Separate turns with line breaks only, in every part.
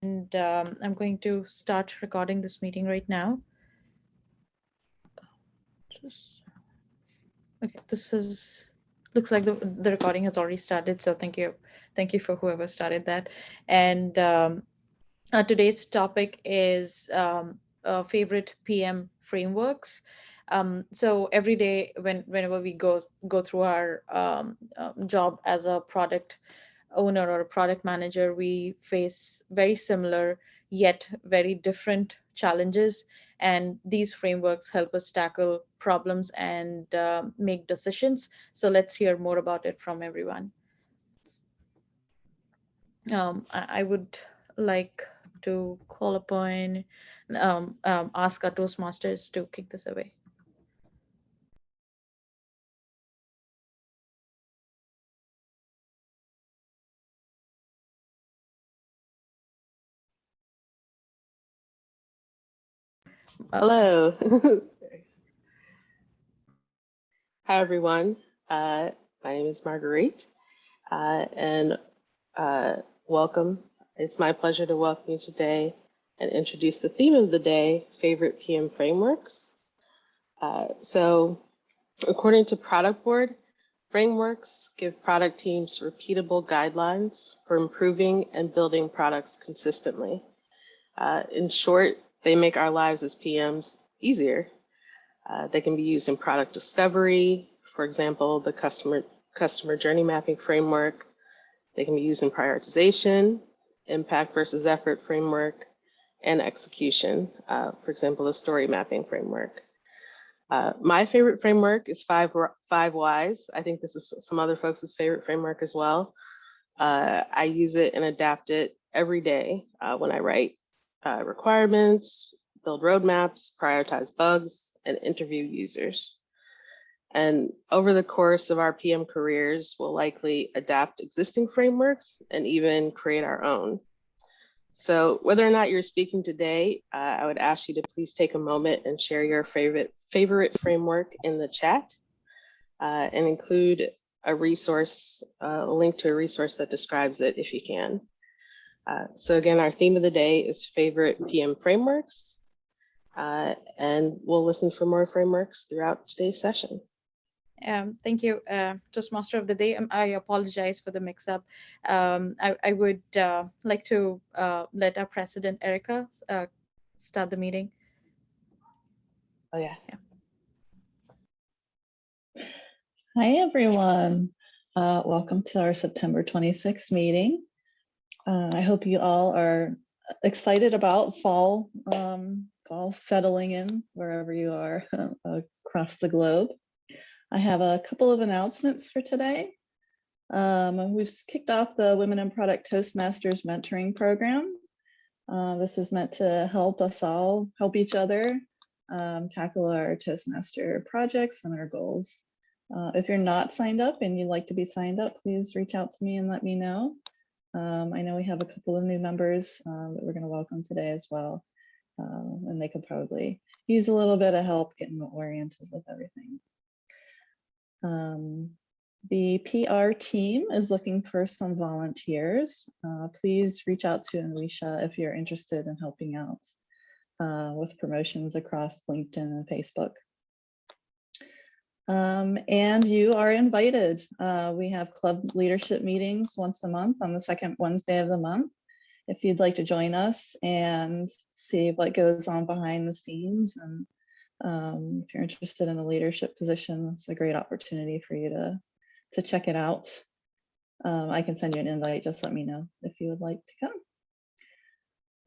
And I'm going to start recording this meeting right now. Okay, looks like the recording has already started, so thank you for whoever started that. And today's topic is favorite PM frameworks. So every day whenever we go through our job as a product owner or a product manager, we face very similar yet very different challenges. And these frameworks help us tackle problems and make decisions. So let's hear more about it from everyone. I would like to call upon, ask our Toastmasters to kick this away.
Hello. Hi, everyone. My name is Marguerite, and welcome. It's my pleasure to welcome you today and introduce the theme of the day, favorite PM frameworks. So, according to Product Board, frameworks give product teams repeatable guidelines for improving and building products consistently. In short, they make our lives as PMs easier. They can be used in product discovery, for example, the customer journey mapping framework. They can be used in prioritization, impact versus effort framework, and execution, for example, the story mapping framework. My favorite framework is five whys. I think this is some other folks' favorite framework as well. I use it and adapt it every day when I write requirements, build roadmaps, prioritize bugs, and interview users. And over the course of our PM careers, we'll likely adapt existing frameworks and even create our own. So whether or not you're speaking today, I would ask you to please take a moment and share your favorite framework in the chat and include a resource, a link to a resource that describes it if you can. So again, our theme of the day is favorite PM frameworks, and we'll listen for more frameworks throughout today's session.
Thank you, Toastmaster of the Day. I apologize for the mix-up. I would like to let our president, Erica, start the meeting.
Oh, yeah.
Hi, everyone. Welcome to our September 26th meeting. I hope you all are excited about fall settling in wherever you are across the globe. I have a couple of announcements for today. We've kicked off the Women in Product Toastmasters mentoring program. This is meant to help us all help each other tackle our Toastmaster projects and our goals. If you're not signed up and you'd like to be signed up, please reach out to me and let me know. I know we have a couple of new members that we're going to welcome today as well, and they could probably use a little bit of help getting oriented with everything. The PR team is looking for some volunteers. Please reach out to Alicia if you're interested in helping out with promotions across LinkedIn and Facebook. And you are invited. We have club leadership meetings once a month on the second Wednesday of the month. If you'd like to join us and see what goes on behind the scenes, and if you're interested in a leadership position, it's a great opportunity for you to check it out. I can send you an invite, just let me know if you would like to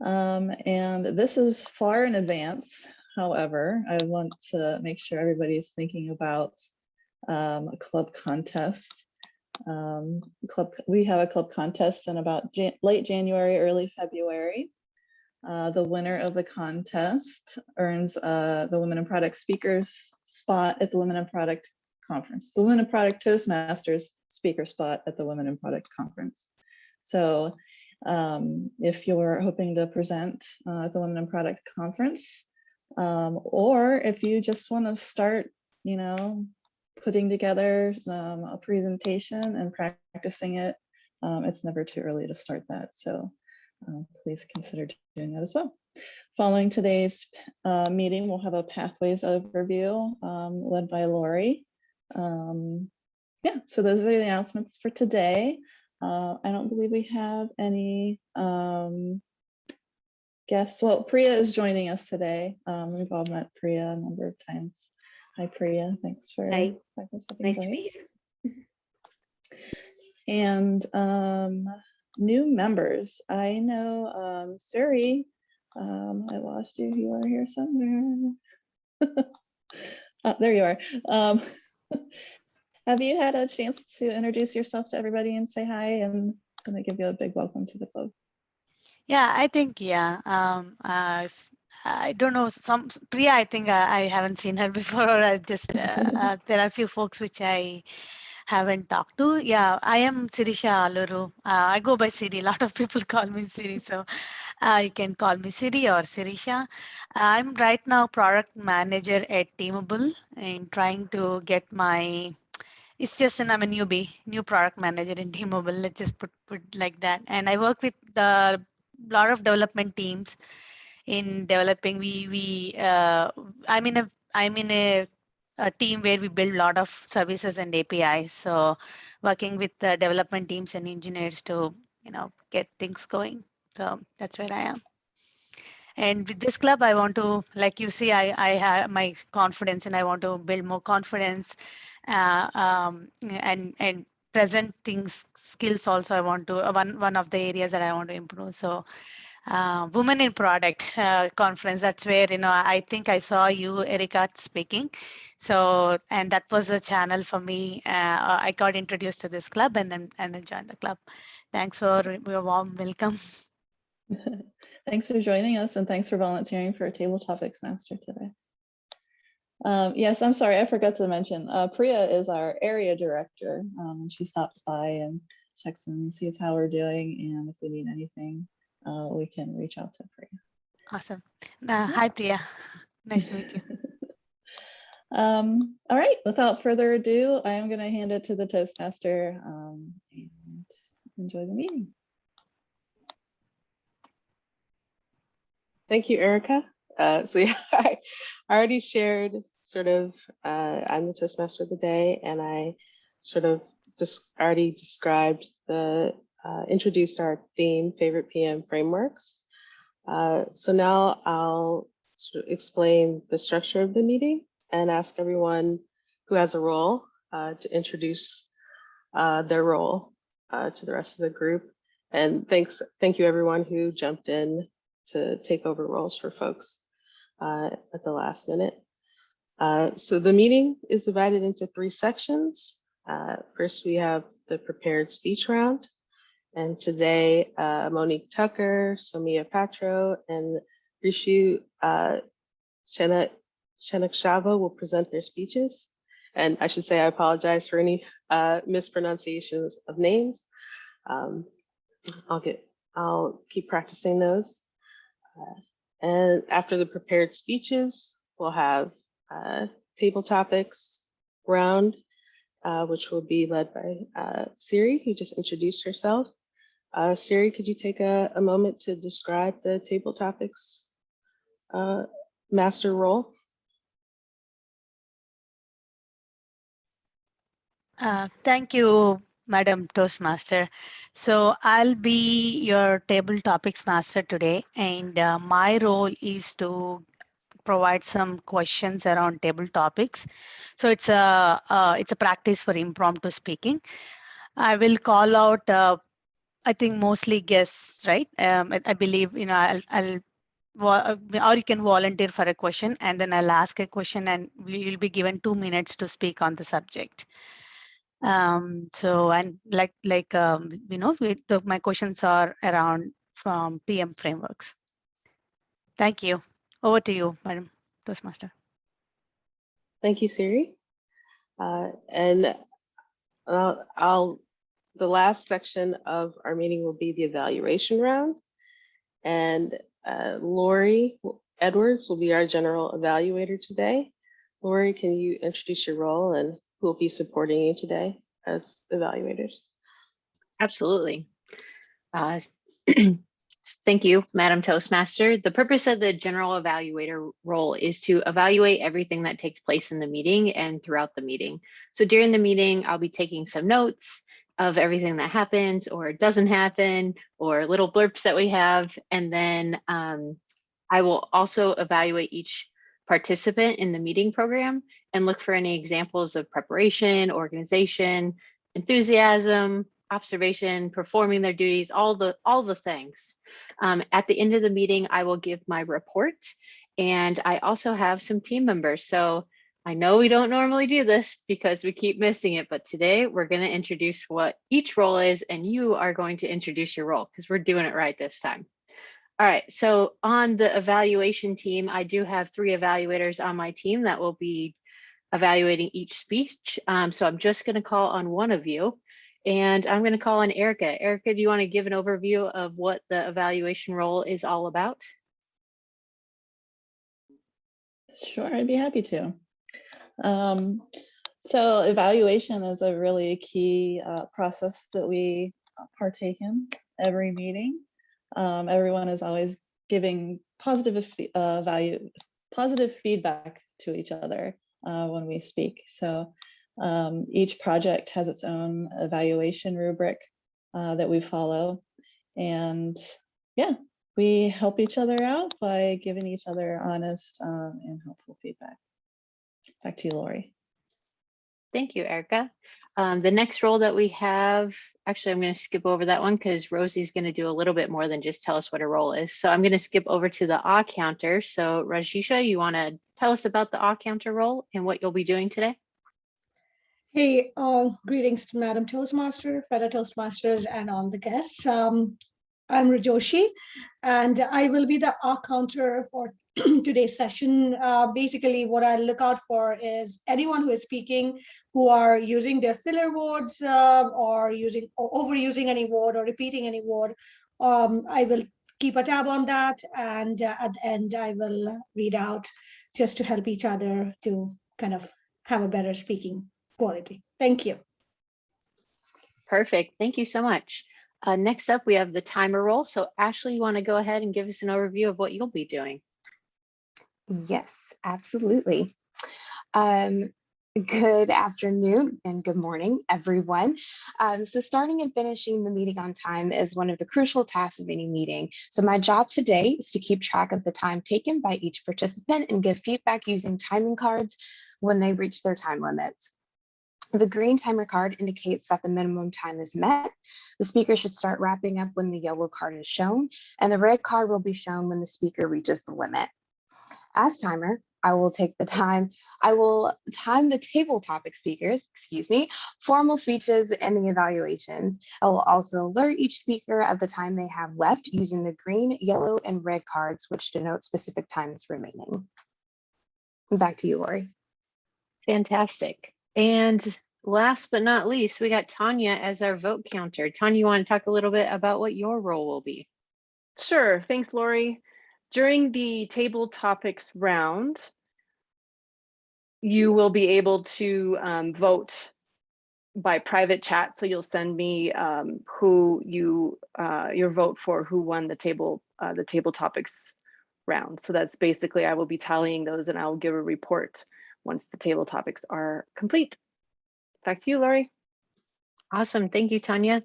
come. And this is far in advance. However, I want to make sure everybody's thinking about a club contest. We have a club contest in about late January, early February. The winner of the contest earns the Women in Product speakers spot at the Women in Product conference, the Women in Product Toastmasters speaker spot at the Women in Product conference. So if you're hoping to present at the Women in Product conference, or if you just want to start, putting together a presentation and practicing it, it's never too early to start that. So please consider doing that as well. Following today's meeting, we'll have a pathways overview led by Lori. Yeah, so those are the announcements for today. I don't believe we have any guests. Well, Priya is joining us today. We've all met Priya a number of times. Hi, Priya. Thanks for
Nice to be here.
And new members. I know Suri. I lost you. You are here somewhere. Oh, there you are. Have you had a chance to introduce yourself to everybody and say hi? And I'm going to give you a big welcome to the club.
Yeah, I think, yeah. I don't know, Priya, I think I haven't seen her before. I just, there are a few folks which I haven't talked to. Yeah, I am Sirisha Aluru. I go by Siri. A lot of people call me Siri, so you can call me Siri or Sirisha. I'm right now product manager at Teamable and trying to get my, it's just I'm a newbie, new product manager in Teamable. Let's just put like that. And I work with a lot of development teams in developing. I'm in a team where we build a lot of services and APIs. So working with the development teams and engineers to, get things going. So that's where I am. And with this club, I want to, like you see, I have my confidence and I want to build more confidence and presenting skills also. I want to, one of the areas that I want to improve. So Women in Product conference, that's where, I think I saw you, Erica, speaking. So, and that was a channel for me. I got introduced to this club and then joined the club. Thanks for your warm welcome.
Thanks for joining us and thanks for volunteering for Table Topics Master today. Yes, I'm sorry, I forgot to mention, Priya is our area director. She stops by and checks in and sees how we're doing, and if we need anything, we can reach out to Priya.
Awesome. Hi, Priya. Nice to meet you.
All right, without further ado, I am going to hand it to the Toastmaster and enjoy the meeting.
Thank you, Erica. So yeah, I already shared sort of, I'm the Toastmaster of the day, and I sort of just already described introduced our theme, favorite PM frameworks. So now I'll sort of explain the structure of the meeting and ask everyone who has a role to introduce their role to the rest of the group. And thank you everyone who jumped in to take over roles for folks at the last minute. So the meeting is divided into 3 sections. First, we have the prepared speech round. And today, Monique Tucker, Somia Patro, and Rishu Shanakshava will present their speeches. And I should say, I apologize for any mispronunciations of names. I'll keep practicing those. And after the prepared speeches, we'll have table topics round, which will be led by Siri, who just introduced herself. Siri, could you take a moment to describe the table topics master role?
Thank you, Madam Toastmaster. So I'll be your table topics master today, and my role is to provide some questions around table topics. So it's a practice for impromptu speaking. I will call out, I think mostly guests, right? I believe, or you can volunteer for a question, and then I'll ask a question, and we will be given 2 minutes to speak on the subject. So, and my questions are around from PM frameworks. Thank you. Over to you, Madam Toastmaster.
Thank you, Siri. And the last section of our meeting will be the evaluation round. And Lori Edwards will be our general evaluator today. Lori, can you introduce your role and who will be supporting you today as evaluators?
Absolutely. Thank you, Madam Toastmaster. The purpose of the general evaluator role is to evaluate everything that takes place in the meeting and throughout the meeting. So during the meeting, I'll be taking some notes of everything that happens or doesn't happen, or little blurbs that we have. And then I will also evaluate each participant in the meeting program and look for any examples of preparation, organization, enthusiasm, observation, performing their duties, all the things. At the end of the meeting, I will give my report, and I also have some team members. So I know we don't normally do this because we keep missing it, but today we're going to introduce what each role is, and you are going to introduce your role because we're doing it right this time. All right, so on the evaluation team, I do have 3 evaluators on my team that will be evaluating each speech. So I'm just going to call on one of you, and I'm going to call on Erica. Erica, do you want to give an overview of what the evaluation role is all about?
Sure, I'd be happy to. So evaluation is a really key process that we partake in every meeting. Everyone is always giving positive feedback to each other when we speak. So each project has its own evaluation rubric that we follow. And yeah, we help each other out by giving each other honest and helpful feedback. Back to you, Lori.
Thank you, Erica. The next role that we have, actually, I'm going to skip over that one because Rosie's going to do a little bit more than just tell us what her role is. So I'm going to skip over to the AW counter. So Rajisha, you want to tell us about the AW counter role and what you'll be doing today?
Hey, greetings to Madam Toastmaster, fellow Toastmasters, and all the guests. I'm Rajoshi, and I will be the AW counter for today's session. Basically, what I look out for is anyone who is speaking who are using their filler words or overusing any word or repeating any word. I will keep a tab on that, and at the end, I will read out just to help each other to kind of have a better speaking quality. Thank you.
Perfect. Thank you so much. Next up, we have the timer role. So Ashley, you want to go ahead and give us an overview of what you'll be doing?
Yes, absolutely. Good afternoon and good morning, everyone. So starting and finishing the meeting on time is one of the crucial tasks of any meeting. So my job today is to keep track of the time taken by each participant and give feedback using timing cards when they reach their time limits. The green timer card indicates that the minimum time is met. The speaker should start wrapping up when the yellow card is shown, and the red card will be shown when the speaker reaches the limit. As timer, I will time the table topic speakers, formal speeches, and the evaluations. I will also alert each speaker of the time they have left using the green, yellow, and red cards, which denote specific times remaining. Back to you, Lori.
Fantastic. And last but not least, we got Tanya as our vote counter. Tanya, you want to talk a little bit about what your role will be?
Sure. Thanks, Lori. During the table topics round, you will be able to vote by private chat. So you'll send me who your vote for who won the table topics round. So that's basically, I will be tallying those and I will give a report once the table topics are complete. Back to you, Lori.
Awesome. Thank you, Tanya.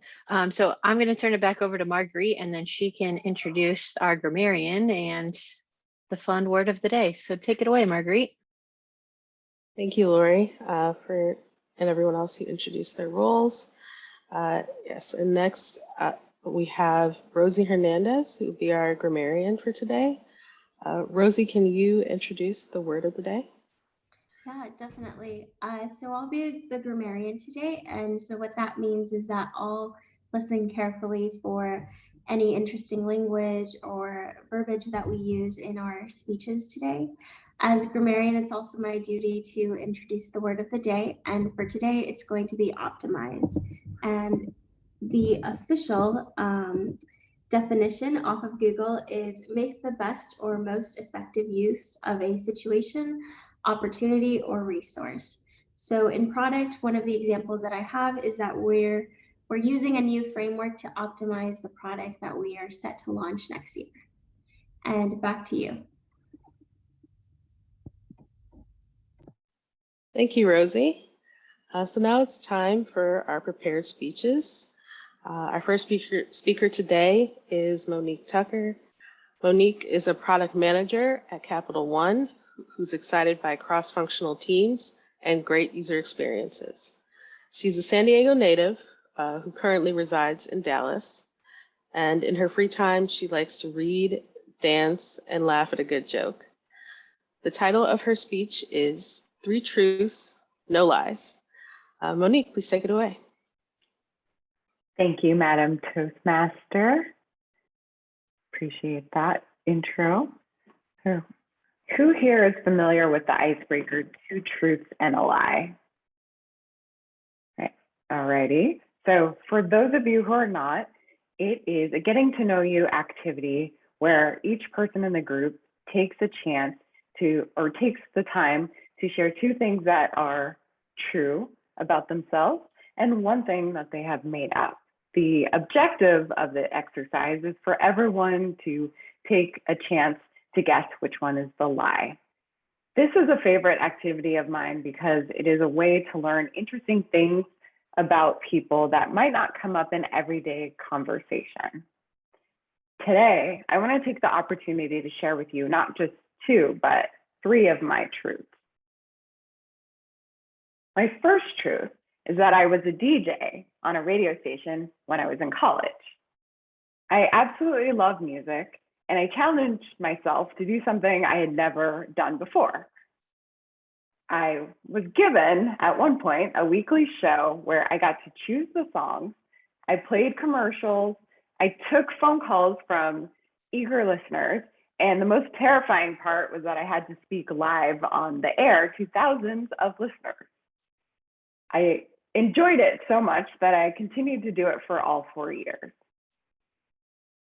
So I'm going to turn it back over to Marguerite, and then she can introduce our grammarian and the fun word of the day. So take it away, Marguerite.
Thank you, Lori, and everyone else who introduced their roles. Yes, and next we have Rosie Hernandez, who will be our grammarian for today. Rosie, can you introduce the word of the day?
Yeah, definitely. So I'll be the grammarian today. And so what that means is that I'll listen carefully for any interesting language or verbiage that we use in our speeches today. As a grammarian, it's also my duty to introduce the word of the day. And for today, it's going to be optimize. And the official definition off of Google is make the best or most effective use of a situation, opportunity, or resource. So in product, one of the examples that I have is that we're we're using a new framework to optimize the product that we are set to launch next year. And back to you.
Thank you, Rosie. So now it's time for our prepared speeches. Our first speaker today is Monique Tucker. Monique is a product manager at Capital One who's excited by cross-functional teams and great user experiences. She's a San Diego native who currently resides in Dallas. And in her free time, she likes to read, dance, and laugh at a good joke. The title of her speech is 3 Truths, No Lies. Monique, please take it away.
Thank you, Madam Toastmaster. Appreciate that intro. So, who here is familiar with the icebreaker, 2 truths and a lie? Right. Alrighty. So for those of you who are not, it is a getting to know you activity where each person in the group takes a chance to, or takes the time to share 2 things that are true about themselves and 1 thing that they have made up. The objective of the exercise is for everyone to take a chance to guess which one is the lie. This is a favorite activity of mine because it is a way to learn interesting things about people that might not come up in everyday conversation. Today, I want to take the opportunity to share with you not just 2, but 3 of my truths. My first truth is that I was a DJ on a radio station when I was in college. I absolutely love music, and I challenged myself to do something I had never done before. I was given, at one point, a weekly show where I got to choose the songs, I played commercials, I took phone calls from eager listeners, and the most terrifying part was that I had to speak live on the air to thousands of listeners. I enjoyed it so much that I continued to do it for all 4 years.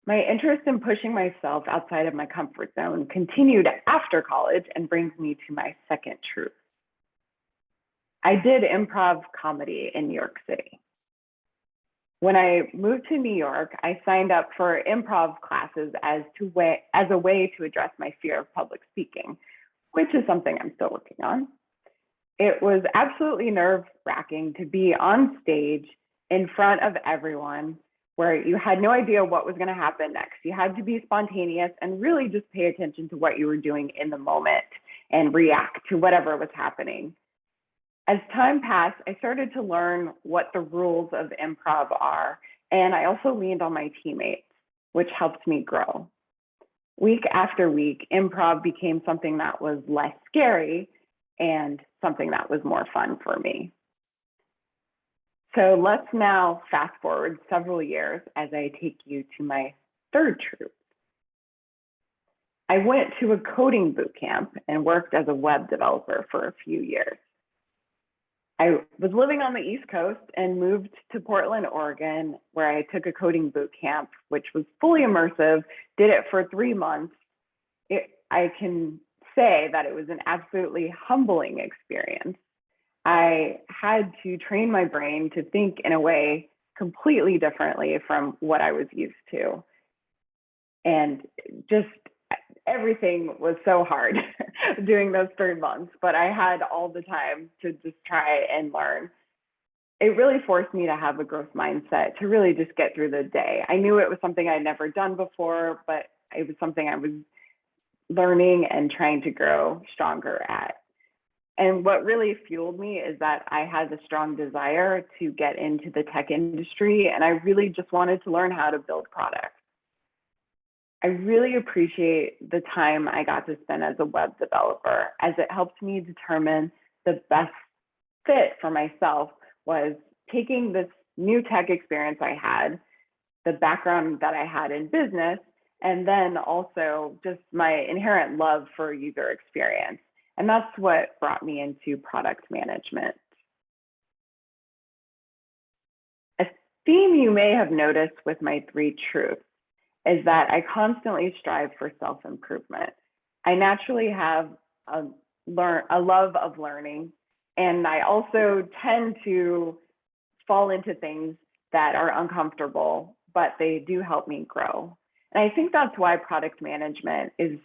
My interest in pushing myself outside of my comfort zone continued after college and brings me to my second truth. I did improv comedy in New York City. When I moved to New York, I signed up for improv classes as a way to address my fear of public speaking, which is something I'm still working on. It was absolutely nerve-wracking to be on stage in front of everyone where you had no idea what was going to happen next. You had to be spontaneous and really just pay attention to what you were doing in the moment and react to whatever was happening. As time passed, I started to learn what the rules of improv are, and I also leaned on my teammates, which helped me grow. Week after week, improv became something that was less scary and something that was more fun for me. So let's now fast forward several years as I take you to my third truth. I went to a coding boot camp and worked as a web developer for a few years. I was living on the East Coast and moved to Portland, Oregon, where I took a coding boot camp, which was fully immersive, did it for 3 months. I can say that it was an absolutely humbling experience. I had to train my brain to think in a way completely differently from what I was used to. And just everything was so hard doing those 3 months, but I had all the time to just try and learn. It really forced me to have a growth mindset to really just get through the day. I knew it was something I'd never done before, but it was something I was learning and trying to grow stronger at. And what really fueled me is that I had a strong desire to get into the tech industry, and I really just wanted to learn how to build products. I really appreciate the time I got to spend as a web developer, as it helped me determine the best fit for myself was taking this new tech experience I had, the background that I had in business, and then also just my inherent love for user experience. And that's what brought me into product management. A theme you may have noticed with my 3 truths is that I constantly strive for self-improvement. I naturally have a love of learning, and I also tend to fall into things that are uncomfortable, but they do help me grow. And I think that's why product management is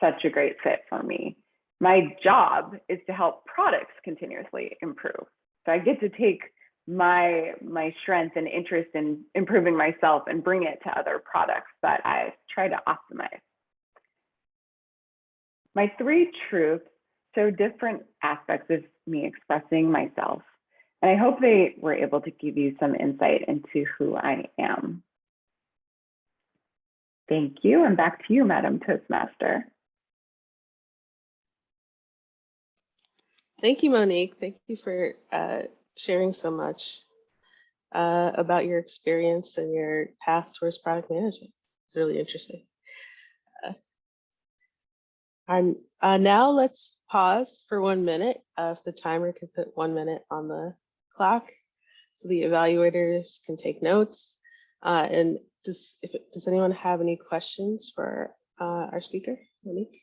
such a great fit for me. My job is to help products continuously improve. So I get to take my strength and interest in improving myself and bring it to other products that I try to optimize. My 3 truths show different aspects of me expressing myself. And I hope they were able to give you some insight into who I am. Thank you, and back to you, Madam Toastmaster.
Thank you, Monique. Thank you for sharing so much about your experience and your path towards product management. It's really interesting. Now let's pause for 1 minute. If the timer can put 1 minute on the clock so the evaluators can take notes. And does anyone have any questions for our speaker, Monique?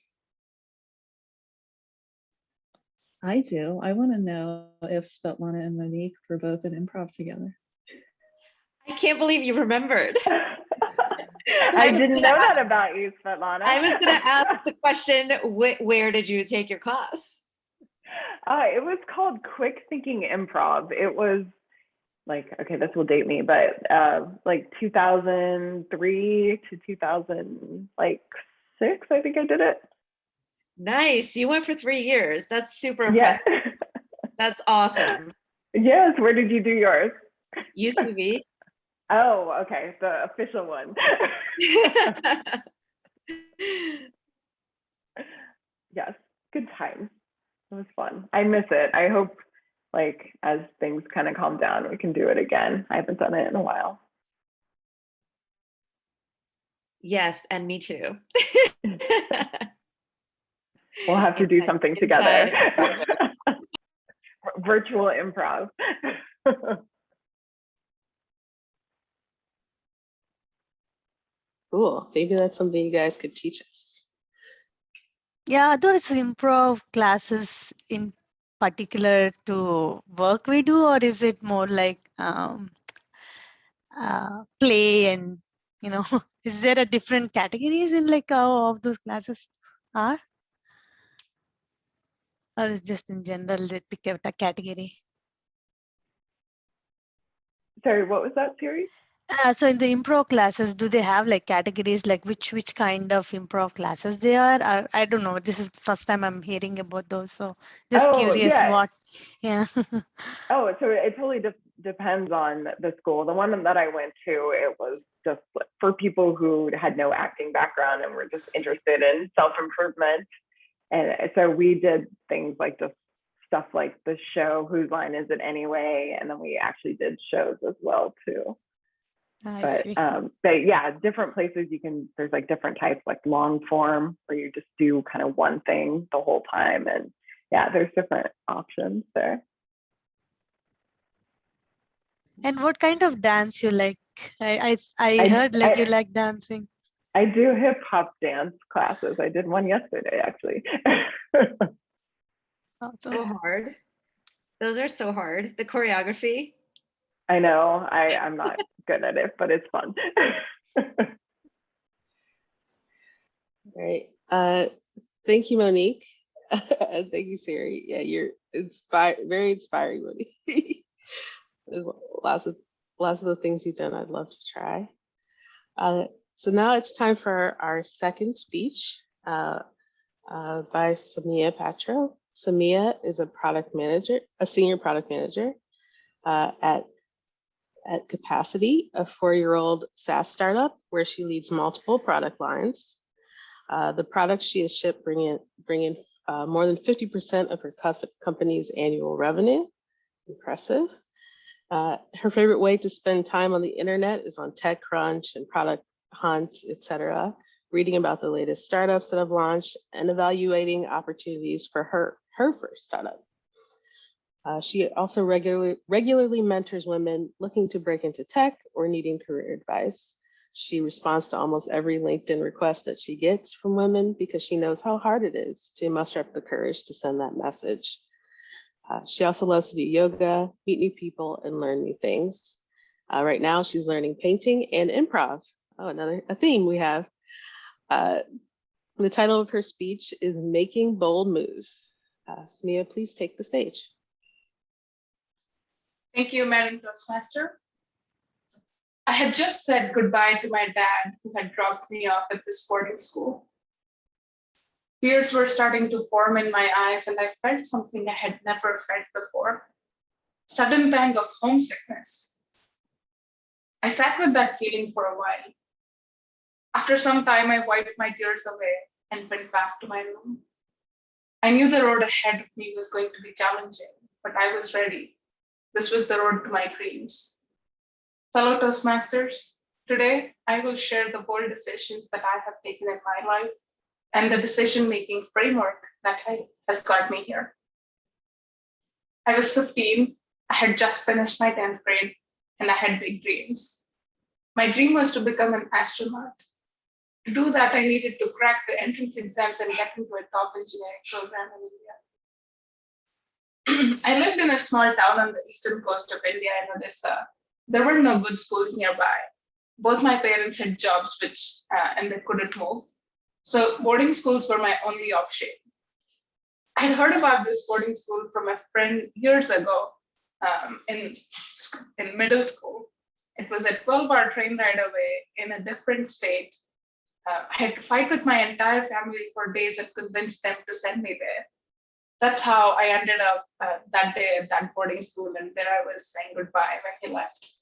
I do. I want to know if Svetlana and Monique were both in improv together.
I can't believe you remembered.
I didn't know that about you, Svetlana.
I was going to ask the question, where did you take your class?
It was called Quick Thinking Improv. It was like, okay, this will date me, but like 2003 to 2006, I think I did it.
Nice. You went for 3 years. That's super impressive.
Yeah.
That's awesome.
Yes. Where did you do yours?
UCB.
Oh, okay. The official one. Yes. Good times. It was fun. I miss it. I hope like as things kind of calm down, we can do it again. I haven't done it in a while.
Yes. And me too.
We'll have to do something together. Virtual improv.
Cool. Maybe that's something you guys could teach us.
Yeah, those improv classes in particular to work we do, or is it more like play and, you know, is there a different categories in like how of those classes are? Or is just in general they pick out a category?
Sorry, what was that, Terry?
So in the improv classes, do they have like categories, like which kind of improv classes they are? I don't know. This is the first time I'm hearing about those. So just curious what, yeah.
Oh, so it totally depends on the school. The one that I went to, it was just for people who had no acting background and were just interested in self-improvement. And so we did things like just stuff like the show, Whose Line Is It Anyway? And then we actually did shows as well too. But yeah, different places there's like different types, like long form where you just do kind of one thing the whole time. And yeah, there's different options there.
And what kind of dance you like? I heard like you like dancing.
I do hip hop dance classes. I did one yesterday, actually.
So hard. Those are so hard. The choreography.
I know. I'm not good at it, but it's fun.
Right. Thank you, Monique. Thank you, Siri. Yeah, you're very inspiring, Monique. There's lots of the things you've done I'd love to try. So now it's time for our second speech by Samia Patro. Samia is a senior product manager at Capacity, a 4-year-old SaaS startup where she leads multiple product lines. The products she has shipped bring in more than 50% of her company's annual revenue. Impressive. Her favorite way to spend time on the internet is on TechCrunch and Product Hunt, etc., reading about the latest startups that have launched and evaluating opportunities for her first startup. She also regularly mentors women looking to break into tech or needing career advice. She responds to almost every LinkedIn request that she gets from women because she knows how hard it is to muster up the courage to send that message. She also loves to do yoga, meet new people, and learn new things. Right now, she's learning painting and improv. Oh, another theme we have. The title of her speech is Making Bold Moves. Smia, please take the stage.
Thank you, Madam Toastmaster. I had just said goodbye to my dad, who had dropped me off at this boarding school. Tears were starting to form in my eyes, and I felt something I had never felt before. Sudden pang of homesickness. I sat with that feeling for a while. After some time, I wiped my tears away and went back to my room. I knew the road ahead of me was going to be challenging, but I was ready. This was the road to my dreams. Fellow Toastmasters, today I will share the bold decisions that I have taken in my life and the decision-making framework that has got me here. I was 15, I had just finished my 10th grade, and I had big dreams. My dream was to become an astronaut. To do that, I needed to crack the entrance exams and get into a top engineering program in India. I lived in a small town on the eastern coast of India in Odisha. There were no good schools nearby. Both my parents had jobs and they couldn't move. So boarding schools were my only option. I had heard about this boarding school from a friend years ago in middle school. It was a 12-hour train ride away in a different state. I had to fight with my entire family for days and convince them to send me there. That's how I ended up that day at that boarding school, and there I was saying goodbye when he left.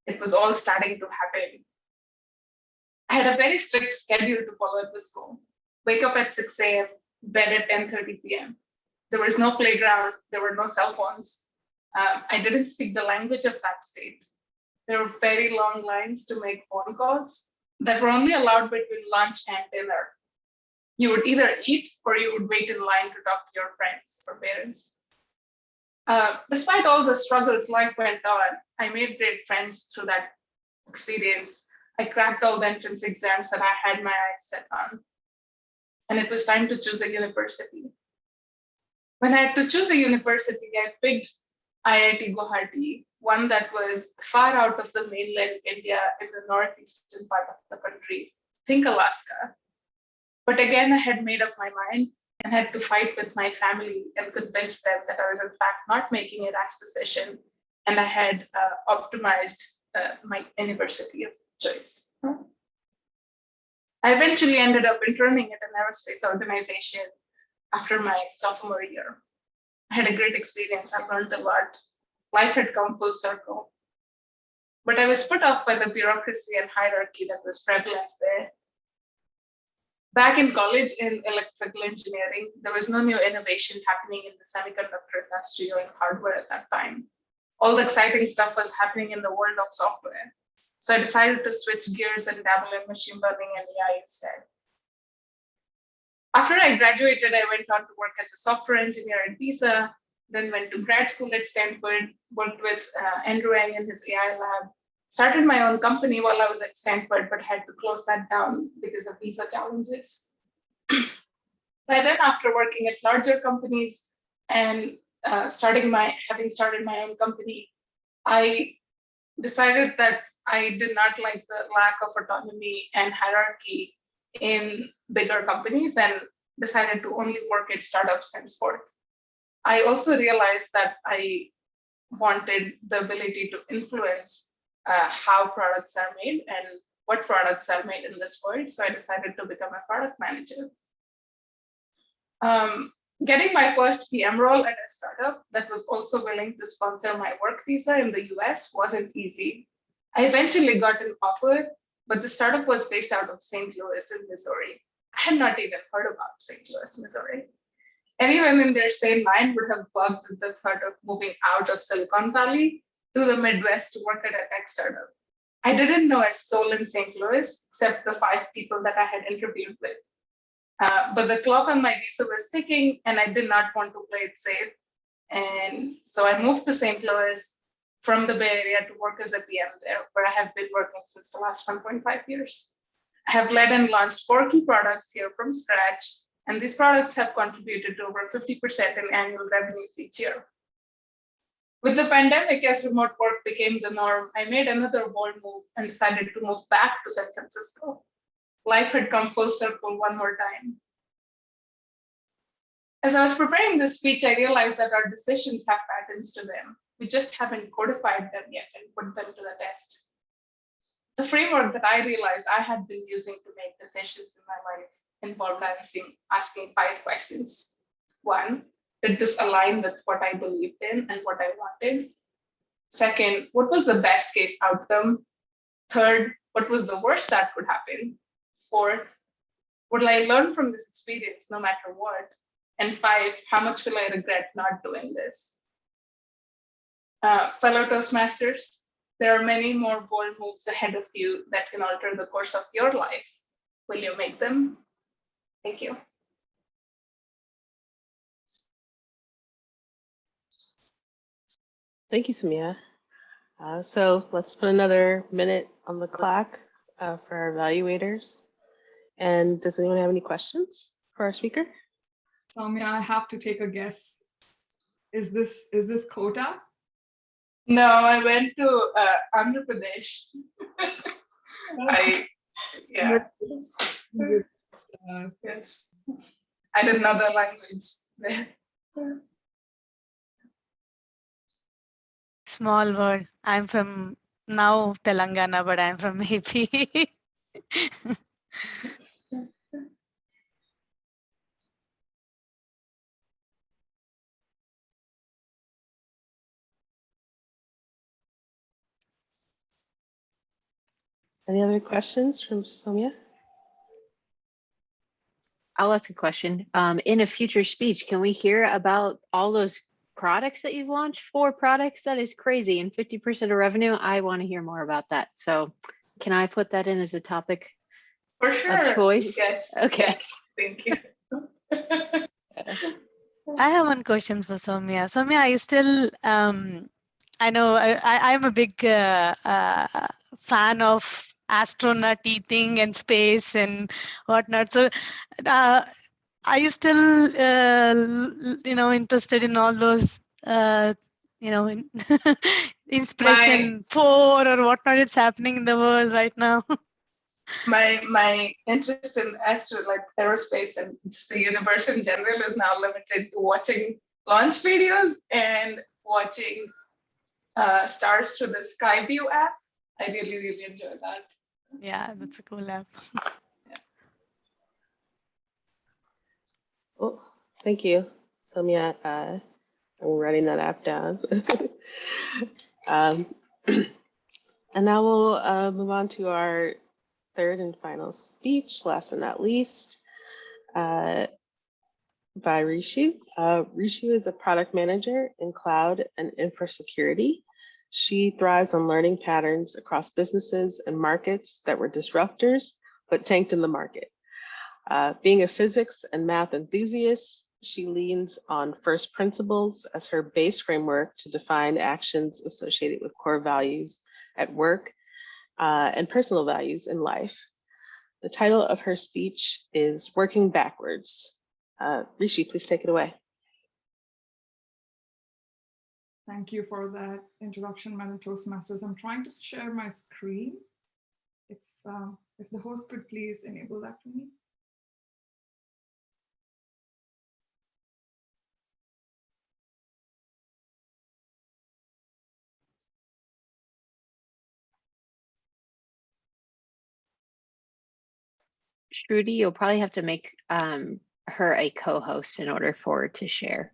It was all starting to happen. I had a very strict schedule to follow at the school. Wake up at 6 a.m., bed at 10:30 p.m. There was no playground, there were no cell phones. I didn't speak the language of that state. There were very long lines to make phone calls that were only allowed between lunch and dinner. You would either eat or you would wait in line to talk to your friends or parents. Despite all the struggles life went on, I made great friends through that experience. I cracked all the entrance exams that I had my eyes set on. And it was time to choose a university. When I had to choose a university, I picked IIT Guwahati, one that was far out of the mainland India in the northeastern part of the country. Think Alaska. But again, I had made up my mind and had to fight with my family and convince them that I was in fact not making a rash decision, and I had optimized my university of choice. I eventually ended up interning at an aerospace organization after my sophomore year. I had a great experience. I learned a lot. Life had come full circle. But I was put off by the bureaucracy and hierarchy that was prevalent there. Back in college in electrical engineering, there was no new innovation happening in the semiconductor industry or in hardware at that time. All the exciting stuff was happening in the world of software. So I decided to switch gears and dabble in machine learning and AI instead. After I graduated, I went on to work as a software engineer at Visa, then went to grad school at Stanford, worked with Andrew Ng in his AI lab, started my own company while I was at Stanford, but had to close that down because of visa challenges. By then, after working at larger companies and having started my own company, I decided that I did not like the lack of autonomy and hierarchy in bigger companies and decided to only work at startups henceforth. I also realized that I wanted the ability to influence how products are made and what products are made in this world. So I decided to become a product manager. Getting my first PM role at a startup that was also willing to sponsor my work visa in the US wasn't easy. I eventually got an offer, but the startup was based out of St. Louis in Missouri. I had not even heard about St. Louis, Missouri. Anyone in their sane mind would have bugged at the thought of moving out of Silicon Valley to the Midwest to work at a tech startup. I didn't know a soul in St. Louis except the 5 people that I had interviewed with. But the clock on my visa was ticking and I did not want to play it safe. And so I moved to St. Louis from the Bay Area to work as a PM there, where I have been working since the last 1.5 years. I have led and launched 4 key products here from scratch, and these products have contributed to over 50% in annual revenues each year. With the pandemic, as remote work became the norm, I made another bold move and decided to move back to San Francisco. Life had come full circle one more time. As I was preparing this speech, I realized that our decisions have patterns to them. We just haven't codified them yet and put them to the test. The framework that I realized I had been using to make decisions in my life involved asking 5 questions. 1, did this align with what I believed in and what I wanted? 2nd, what was the best case outcome? 3rd, what was the worst that could happen? 4th, what will I learn from this experience no matter what? And 5, how much will I regret not doing this? Fellow Toastmasters, there are many more bold moves ahead of you that can alter the course of your life. Will you make them? Thank you.
Thank you, Samia. So let's put another minute on the clock for our evaluators. And does anyone have any questions for our speaker?
Soumya, I have to take a guess. Is this quota?
No, I went to Andhra Pradesh. Yes. I did another language there.
Small world. I'm from now Telangana, but I'm from AP.
Any other questions from Soumya?
I'll ask a question. In a future speech, can we hear about all those products that you've launched? 4 products? That is crazy. And 50% of revenue, I want to hear more about that. So can I put that in as a topic
For sure.
of choice?
Yes.
Okay.
Yes. Thank you.
I have one question for Soumya. Soumya, are you still, I know I'm a big fan of astronaut thing and space and whatnot. So are you still, interested in all those, inspiration 4 or whatnot it's happening in the world right now?
My interest in aerospace and just the universe in general is now limited to watching launch videos and watching stars through the Skyview app. I really, really enjoy that.
Yeah, that's a cool app.
Oh, thank you, Soumya. I'm writing that app down. And now we'll move on to our 3rd and final speech, last but not least, by Rishu. Rishu is a product manager in cloud and infra security. She thrives on learning patterns across businesses and markets that were disruptors, but tanked in the market. Being a physics and math enthusiast, she leans on first principles as her base framework to define actions associated with core values at work and personal values in life. The title of her speech is Working Backwards. Rishi, please take it away.
Thank you for that introduction, Madam Toastmasters. I'm trying to share my screen. If the host could please enable that for me.
Shruti, you'll probably have to make her a co-host in order for her to share.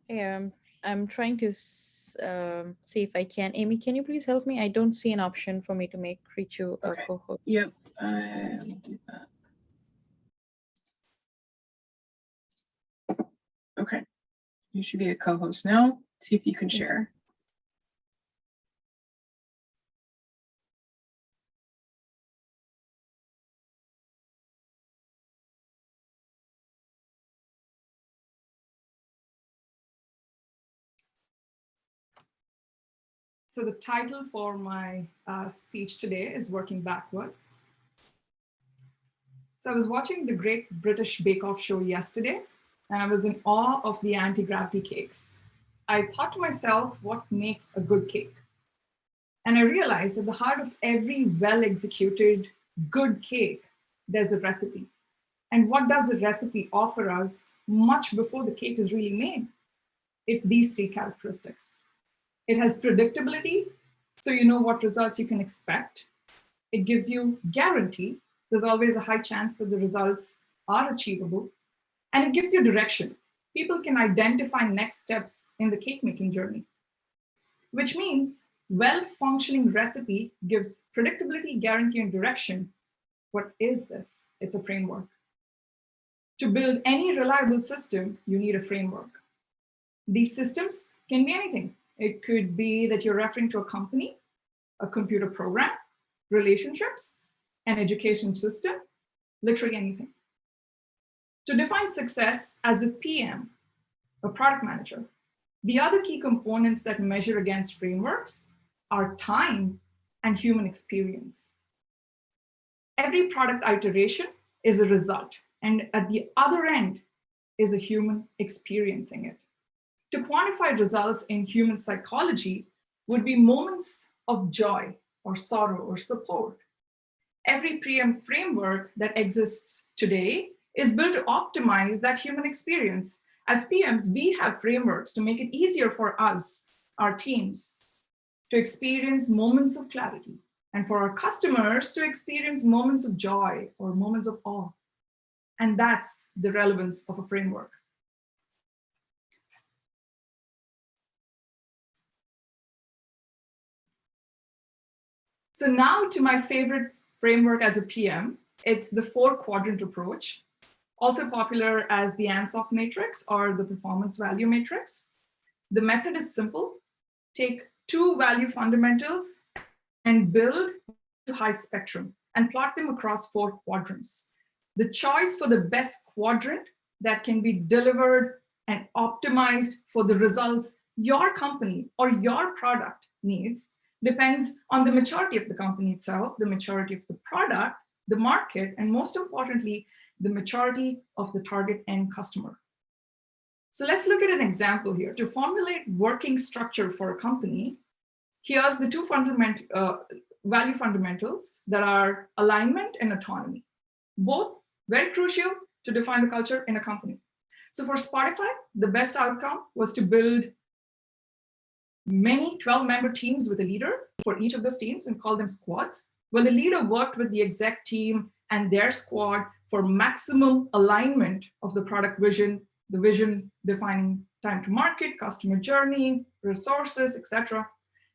Yeah, I'm trying to see if I can. Amy, can you please help me? I don't see an option for me to make Richu a co-host.
Yep, I will do that. Okay, you should be a co-host now. See if you can share.
So the title for my speech today is Working Backwards. So I was watching the Great British Bake Off show yesterday, and I was in awe of the anti-gravity cakes. I thought to myself, what makes a good cake? And I realized at the heart of every well-executed good cake, there's a recipe. And what does a recipe offer us much before the cake is really made? It's these three characteristics. It has predictability, so you know what results you can expect. It gives you guarantee. There's always a high chance that the results are achievable. And it gives you direction. People can identify next steps in the cake making journey, which means well-functioning recipe gives predictability, guarantee, and direction. What is this? It's a framework. To build any reliable system, you need a framework. These systems can be anything. It could be that you're referring to a company, a computer program, relationships, an education system, literally anything. To define success as a PM, a product manager, the other key components that measure against frameworks are time and human experience. Every product iteration is a result, and at the other end is a human experiencing it. To quantify results in human psychology would be moments of joy or sorrow or support. Every PM framework that exists today is built to optimize that human experience. As PMs, we have frameworks to make it easier for us, our teams, to experience moments of clarity, and for our customers to experience moments of joy or moments of awe. And that's the relevance of a framework. So now to my favorite framework as a PM, it's the 4-quadrant approach, also popular as the Ansoff matrix or the performance value matrix. The method is simple. Take 2 value fundamentals and build to high spectrum and plot them across 4 quadrants. The choice for the best quadrant that can be delivered and optimized for the results your company or your product needs depends on the maturity of the company itself, the maturity of the product, the market, and most importantly, the maturity of the target end customer. So let's look at an example here. To formulate working structure for a company, here's the 2 value fundamentals that are alignment and autonomy. Both very crucial to define the culture in a company. So for Spotify, the best outcome was to build many 12-member teams with a leader for each of those teams and call them squads. Well, the leader worked with the exec team and their squad for maximum alignment of the product vision, the vision defining time to market, customer journey, resources, etc.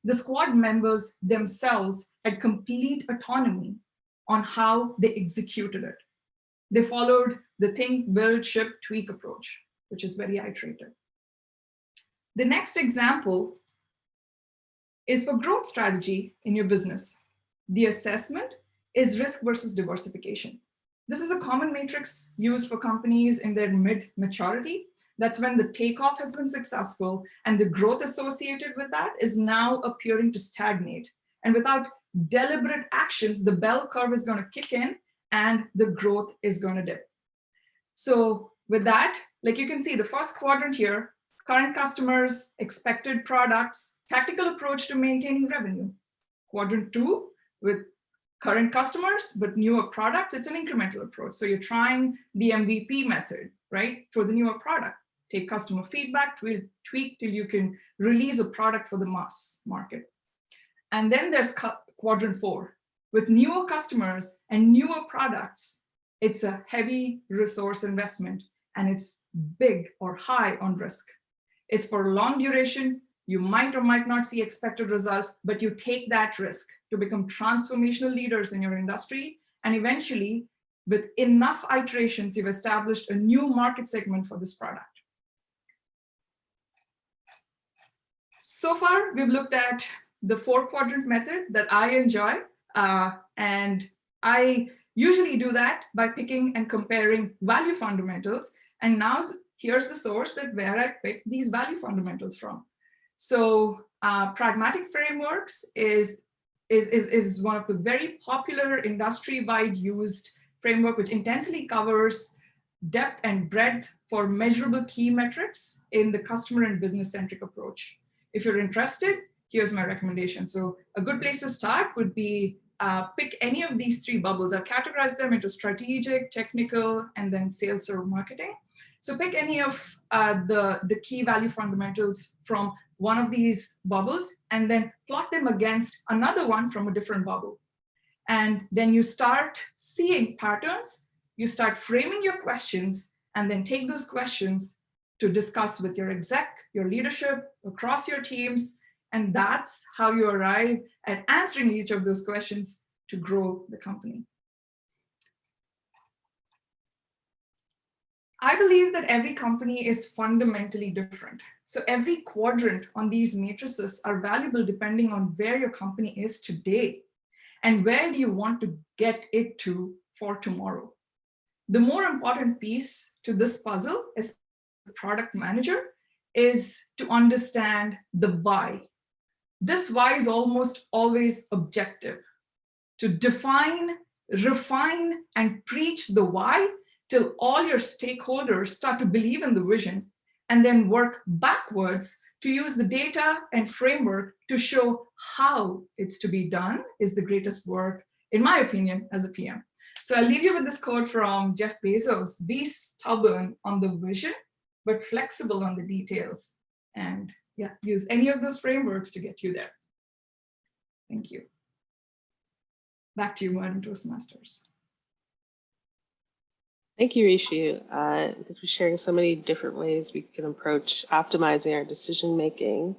The squad members themselves had complete autonomy on how they executed it. They followed the think, build, ship, tweak approach, which is very iterative. The next example is for growth strategy in your business. The assessment is risk versus diversification. This is a common matrix used for companies in their mid-maturity. That's when the takeoff has been successful and the growth associated with that is now appearing to stagnate. And without deliberate actions, the bell curve is going to kick in and the growth is going to dip. So with that, like you can see the first quadrant here, current customers, expected products, tactical approach to maintaining revenue. Quadrant 2, with current customers, but newer products, it's an incremental approach. So you're trying the MVP method, right, for the newer product. Take customer feedback, tweak till you can release a product for the mass market. And then there's quadrant 4. With newer customers and newer products, it's a heavy resource investment and it's big or high on risk. It's for long duration. You might or might not see expected results, but you take that risk to become transformational leaders in your industry. And eventually, with enough iterations, you've established a new market segment for this product. So far, we've looked at the 4-quadrant method that I enjoy. And I usually do that by picking and comparing value fundamentals. And now here's the source where I picked these value fundamentals from. So Pragmatic Frameworks is one of the very popular industry-wide used framework, which intensely covers depth and breadth for measurable key metrics in the customer and business-centric approach. If you're interested, here's my recommendation. So a good place to start would be pick any of these 3 bubbles. I've categorized them into strategic, technical, and then sales or marketing. So pick any of the key value fundamentals from one of these bubbles and then plot them against another one from a different bubble. And then you start seeing patterns, you start framing your questions, and then take those questions to discuss with your exec, your leadership, across your teams. And that's how you arrive at answering each of those questions to grow the company. I believe that every company is fundamentally different. So every quadrant on these matrices are valuable depending on where your company is today and where do you want to get it to for tomorrow. The more important piece to this puzzle as a product manager is to understand the why. This why is almost always objective. To define, refine, and preach the why till all your stakeholders start to believe in the vision, and then work backwards to use the data and framework to show how it's to be done is the greatest work, in my opinion, as a PM. So I'll leave you with this quote from Jeff Bezos: be stubborn on the vision, but flexible on the details. And yeah, use any of those frameworks to get you there. Thank you. Back to you, Modern Toastmasters.
Thank you, Rishi. I think we're sharing so many different ways we can approach optimizing our decision making.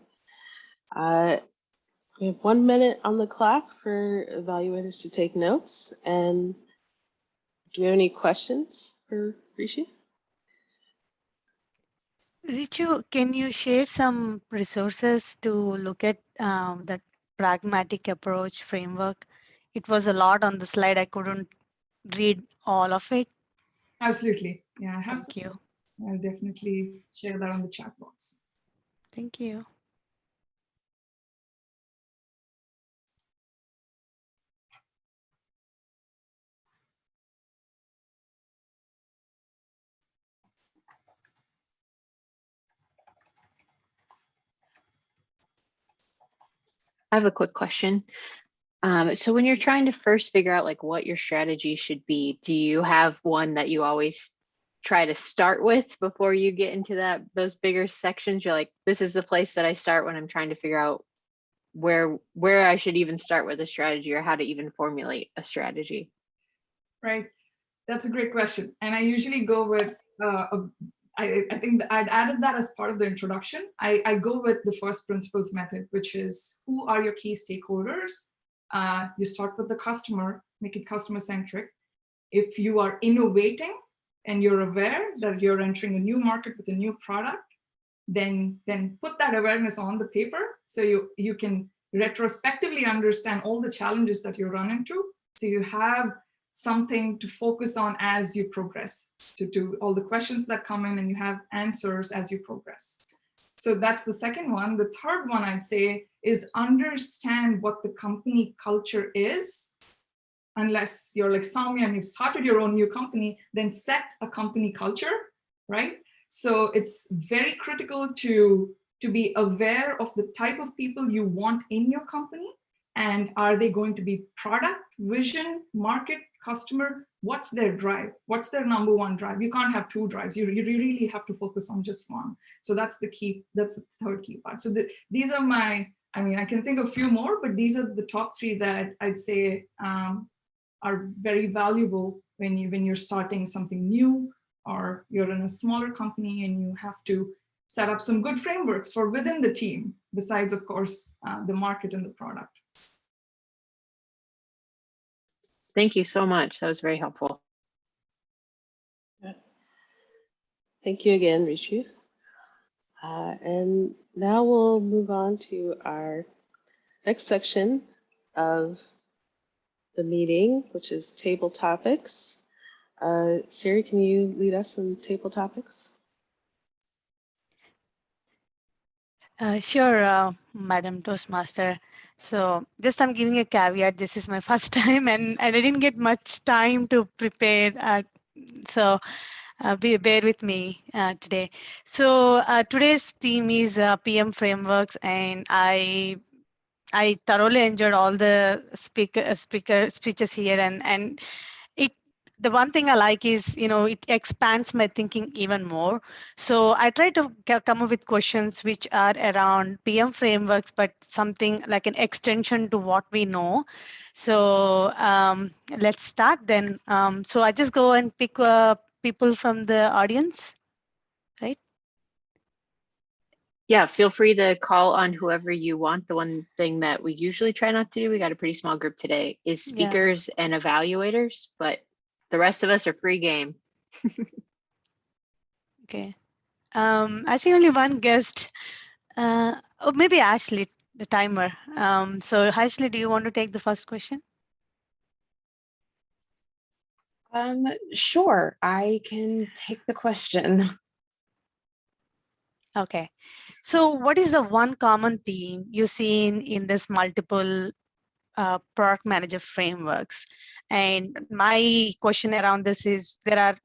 We have 1 minute on the clock for evaluators to take notes. And do we have any questions for Rishi?
Richu, can you share some resources to look at that pragmatic approach framework? It was a lot on the slide. I couldn't read all of it.
Absolutely. Yeah, I have.
Thank you.
I'll definitely share that on the chat box.
Thank you.
I have a quick question. So when you're trying to first figure out like what your strategy should be, do you have one that you always try to start with before you get into those bigger sections? You're like, this is the place that I start when I'm trying to figure out where I should even start with a strategy or how to even formulate a strategy.
Right. That's a great question. And I usually go with, I think I'd added that as part of the introduction. I go with the first principles method, which is who are your key stakeholders? You start with the customer, make it customer centric. If you are innovating and you're aware that you're entering a new market with a new product, then put that awareness on the paper so you can retrospectively understand all the challenges that you run into. So you have something to focus on as you progress, to all the questions that come in, and you have answers as you progress. So that's the second one. The third one I'd say is understand what the company culture is. Unless you're like Soumya and you've started your own new company, then set a company culture, right? So it's very critical to be aware of the type of people you want in your company. And are they going to be product, vision, market, customer? What's their drive? What's their number one drive? You can't have two drives. You really have to focus on just one. So that's the key. That's the third key part. So these are my, I mean, I can think of a few more, but these are the top three that I'd say are very valuable when you're starting something new, or you're in a smaller company and you have to set up some good frameworks for within the team, besides, of course, the market and the product.
Thank you so much. That was very helpful.
Thank you again, Rishi. And now we'll move on to our next section of the meeting, which is table topics. Siri, can you lead us in table topics?
Sure, Madam Toastmaster. So just I'm giving a caveat. This is my first time and I didn't get much time to prepare. So bear with me today. So today's theme is PM frameworks, and I thoroughly enjoyed all the speeches here, and it the one thing I like is, it expands my thinking even more. So I try to come up with questions which are around PM frameworks, but something like an extension to what we know. So let's start then. So I just go and pick people from the audience, right?
Yeah, feel free to call on whoever you want. The one thing that we usually try not to do, we got a pretty small group today, is
Yeah.
speakers and evaluators, but the rest of us are free game.
Okay. I see only one guest. Oh, maybe Ashley, the timer. So Ashley, do you want to take the first question?
Sure, I can take the question.
Okay. So what is the one common theme you see in this multiple product manager frameworks? And my question around this is, there are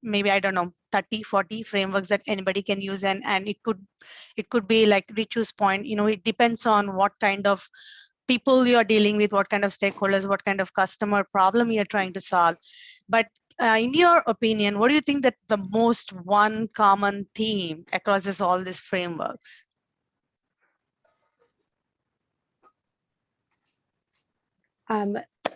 maybe, I don't know, 30, 40 frameworks that anybody can use, and it could be like Richu's point, it depends on what kind of people you're dealing with, what kind of stakeholders, what kind of customer problem you're trying to solve. But in your opinion, what do you think that the most one common theme across all these frameworks?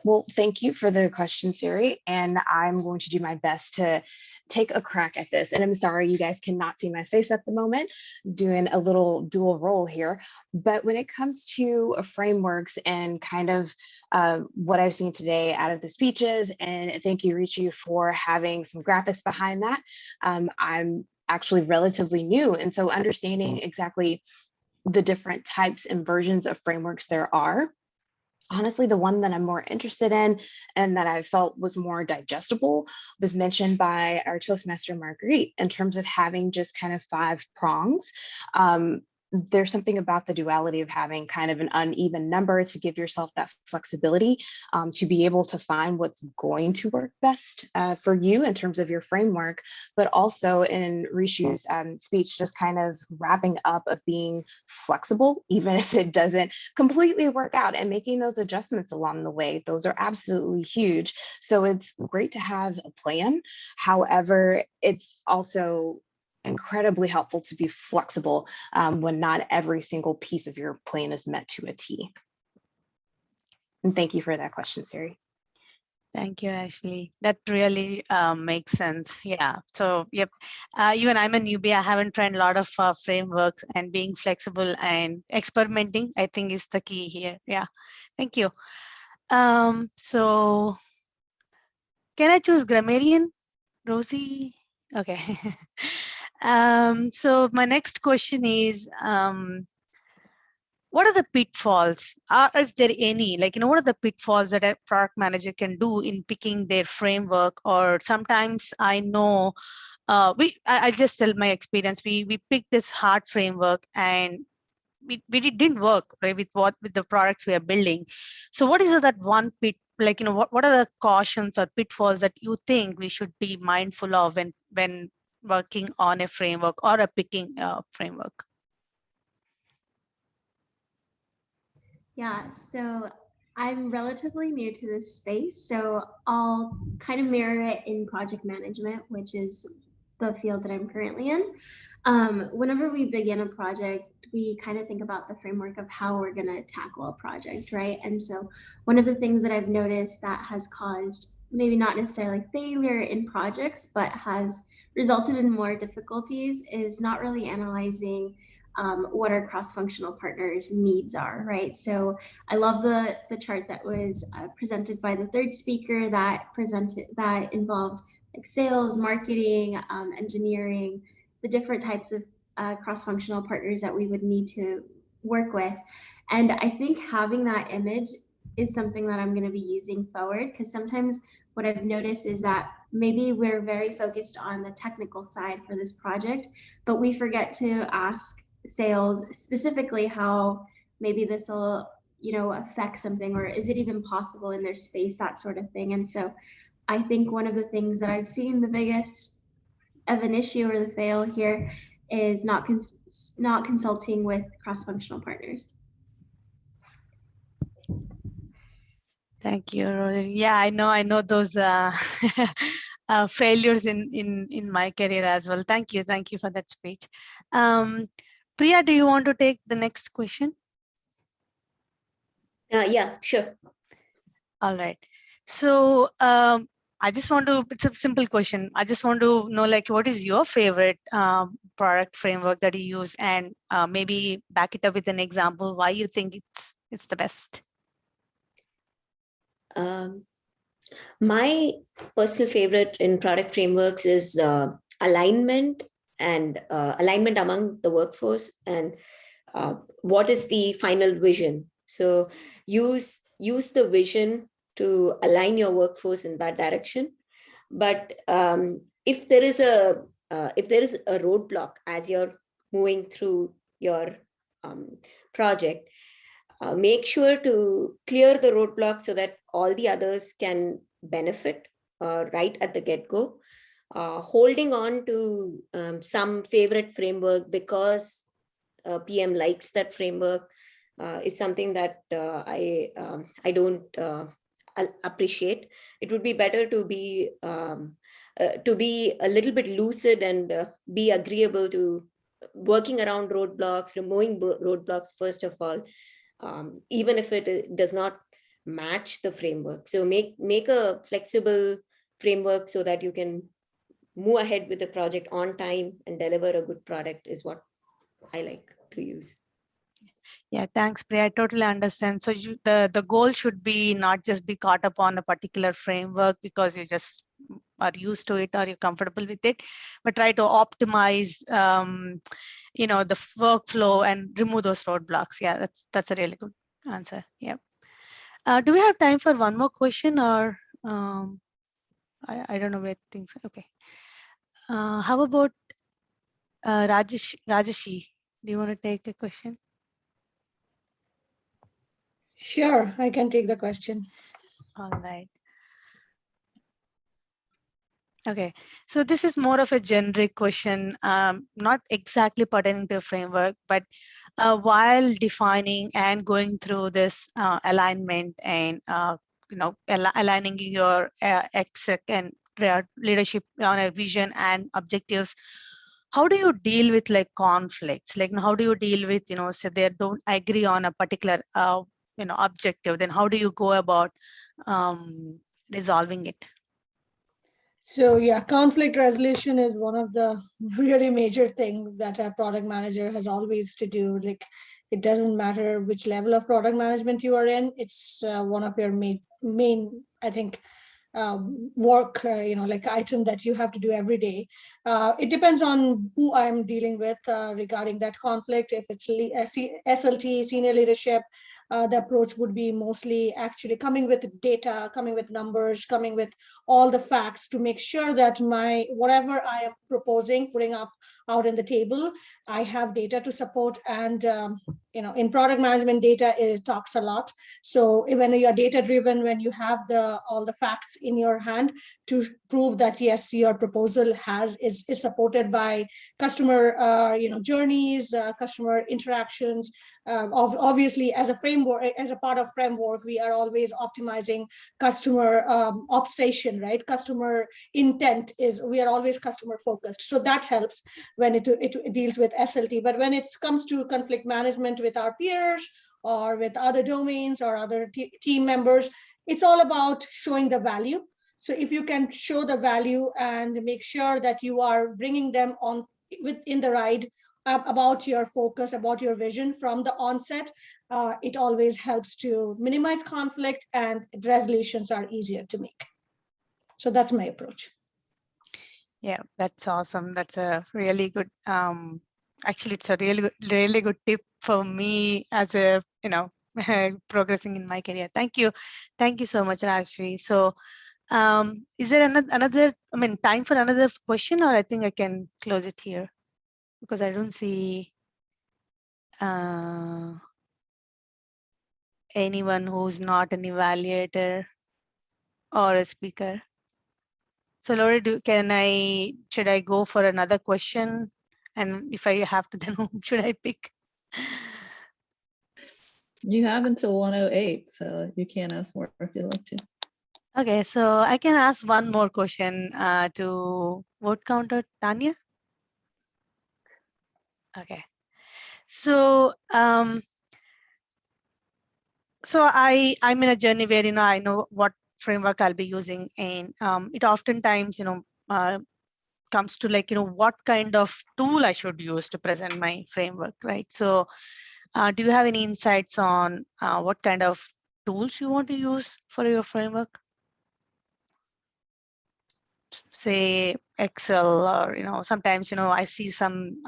Well, thank you for the question, Siri, and I'm going to do my best to take a crack at this. And I'm sorry you guys cannot see my face at the moment, doing a little dual role here. But when it comes to frameworks and kind of what I've seen today out of the speeches, and thank you, Richu, for having some graphics behind that. I'm actually relatively new, and so understanding exactly the different types and versions of frameworks there are. Honestly, the one that I'm more interested in and that I felt was more digestible was mentioned by our Toastmaster Marguerite in terms of having just kind of 5 prongs. There's something about the duality of having kind of an uneven number to give yourself that flexibility to be able to find what's going to work best for you in terms of your framework, but also in Rishu's speech, just kind of wrapping up of being flexible, even if it doesn't completely work out, and making those adjustments along the way. Those are absolutely huge. So it's great to have a plan. However, it's also incredibly helpful to be flexible when not every single piece of your plan is met to a T. And thank you for that question, Siri.
Thank you, Ashley. That really makes sense. Yeah. So, yep. Even I'm a newbie. I haven't tried a lot of frameworks, and being flexible and experimenting, I think, is the key here. Yeah. Thank you. So, can I choose Grammarian, Rosie? Okay. So my next question is, what are the pitfalls, or if there are any, what are the pitfalls that a product manager can do in picking their framework? Or sometimes I know, I just tell my experience, we picked this hard framework and it didn't work, right, with the products we are building. So what is that one what are the cautions or pitfalls that you think we should be mindful of when working on a framework or picking a framework?
Yeah, so I'm relatively new to this space, so I'll kind of mirror it in project management, which is the field that I'm currently in. Whenever we begin a project, we kind of think about the framework of how we're going to tackle a project, right? And so one of the things that I've noticed that has caused maybe not necessarily failure in projects, but has resulted in more difficulties is not really analyzing what our cross-functional partners' needs are, right? So I love the chart that was presented by the third speaker that involved like sales, marketing, engineering, the different types of cross-functional partners that we would need to work with. And I think having that image is something that I'm going to be using forward, because sometimes what I've noticed is that maybe we're very focused on the technical side for this project, but we forget to ask sales specifically how maybe this will affect something, or is it even possible in their space, that sort of thing. And so I think one of the things that I've seen the biggest of an issue or the fail here is not consulting with cross-functional partners.
Thank you, Rosie. Yeah, I know those failures in my career as well. Thank you for that speech. Priya, do you want to take the next question?
Yeah, sure.
All right. So I just want to, it's a simple question. I just want to know, like, what is your favorite product framework that you use, and maybe back it up with an example why you think it's the best.
My personal favorite in product frameworks is alignment and alignment among the workforce and what is the final vision. So use the vision to align your workforce in that direction. But if there is a roadblock as you're moving through your project, make sure to clear the roadblock so that all the others can benefit right at the get-go. Holding on to some favorite framework because PM likes that framework is something that I don't appreciate. It would be better to be a little bit lucid and be agreeable to working around roadblocks, removing roadblocks first of all, even if it does not match the framework. So make a flexible framework so that you can move ahead with the project on time and deliver a good product is what I like to use.
Yeah, thanks, Priya. I totally understand. So the goal should be not just be caught up on a particular framework because you just are used to it or you're comfortable with it, but try to optimize the workflow and remove those roadblocks. Yeah, that's a really good answer. Yeah. Do we have time for one more question, or I don't know where things. Okay. How about Rajeshi? Do you want to take a question?
Sure, I can take the question.
All right. Okay, so this is more of a generic question, not exactly pertaining to a framework, but while defining and going through this alignment and aligning your exec and leadership on a vision and objectives, how do you deal with like conflicts? Like, how do you deal with, say they don't agree on a particular objective? Then how do you go about resolving it?
So yeah, conflict resolution is one of the really major things that a product manager has always to do. Like, it doesn't matter which level of product management you are in. It's one of your main, I think, work, like item that you have to do every day. It depends on who I'm dealing with regarding that conflict. If it's SLT, senior leadership, the approach would be mostly actually coming with data, coming with numbers, coming with all the facts to make sure that whatever I am proposing, putting up out in the table, I have data to support. And in product management, data talks a lot. So when you're data driven, when you have all the facts in your hand to prove that yes, your proposal is supported by customer journeys, customer interactions. Obviously, as a framework, as a part of framework, we are always optimizing customer obsession, right? Customer intent we are always customer focused. So that helps when it deals with SLT. But when it comes to conflict management with our peers or with other domains or other team members, it's all about showing the value. So if you can show the value and make sure that you are bringing them on within the ride about your focus, about your vision from the onset, it always helps to minimize conflict and resolutions are easier to make. So that's my approach.
Yeah, that's awesome. That's a really good, actually, it's a really good tip for me as a, progressing in my career. Thank you. Thank you so much, Rajshri. So is there another, time for another question, or I think I can close it here because I don't see anyone who's not an evaluator or a speaker. So Lori, should I go for another question? And if I have to, then whom should I pick?
You have until 1:08, so you can ask more if you'd like to.
Okay, so I can ask one more question to vote counter, Tanya. Okay, so I'm in a journey where I know what framework I'll be using, and it oftentimes comes to what kind of tool I should use to present my framework, right? So do you have any insights on what kind of tools you want to use for your framework? Say Excel, or sometimes I see some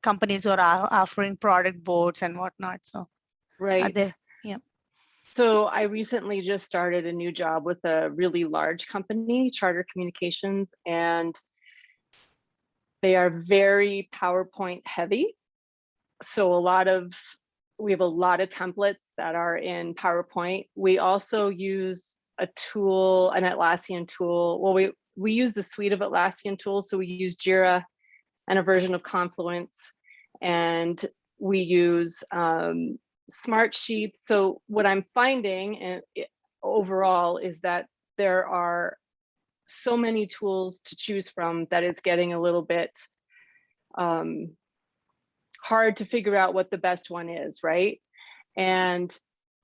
companies who are offering product boards and whatnot. So
Right.
Yeah.
So I recently just started a new job with a really large company, Charter Communications, and they are very PowerPoint heavy. So we have a lot of templates that are in PowerPoint. We also use a tool, an Atlassian tool. Well, we use the suite of Atlassian tools. So we use Jira and a version of Confluence, and we use Smart Sheets. So what I'm finding overall is that there are so many tools to choose from that it's getting a little bit hard to figure out what the best one is, right? And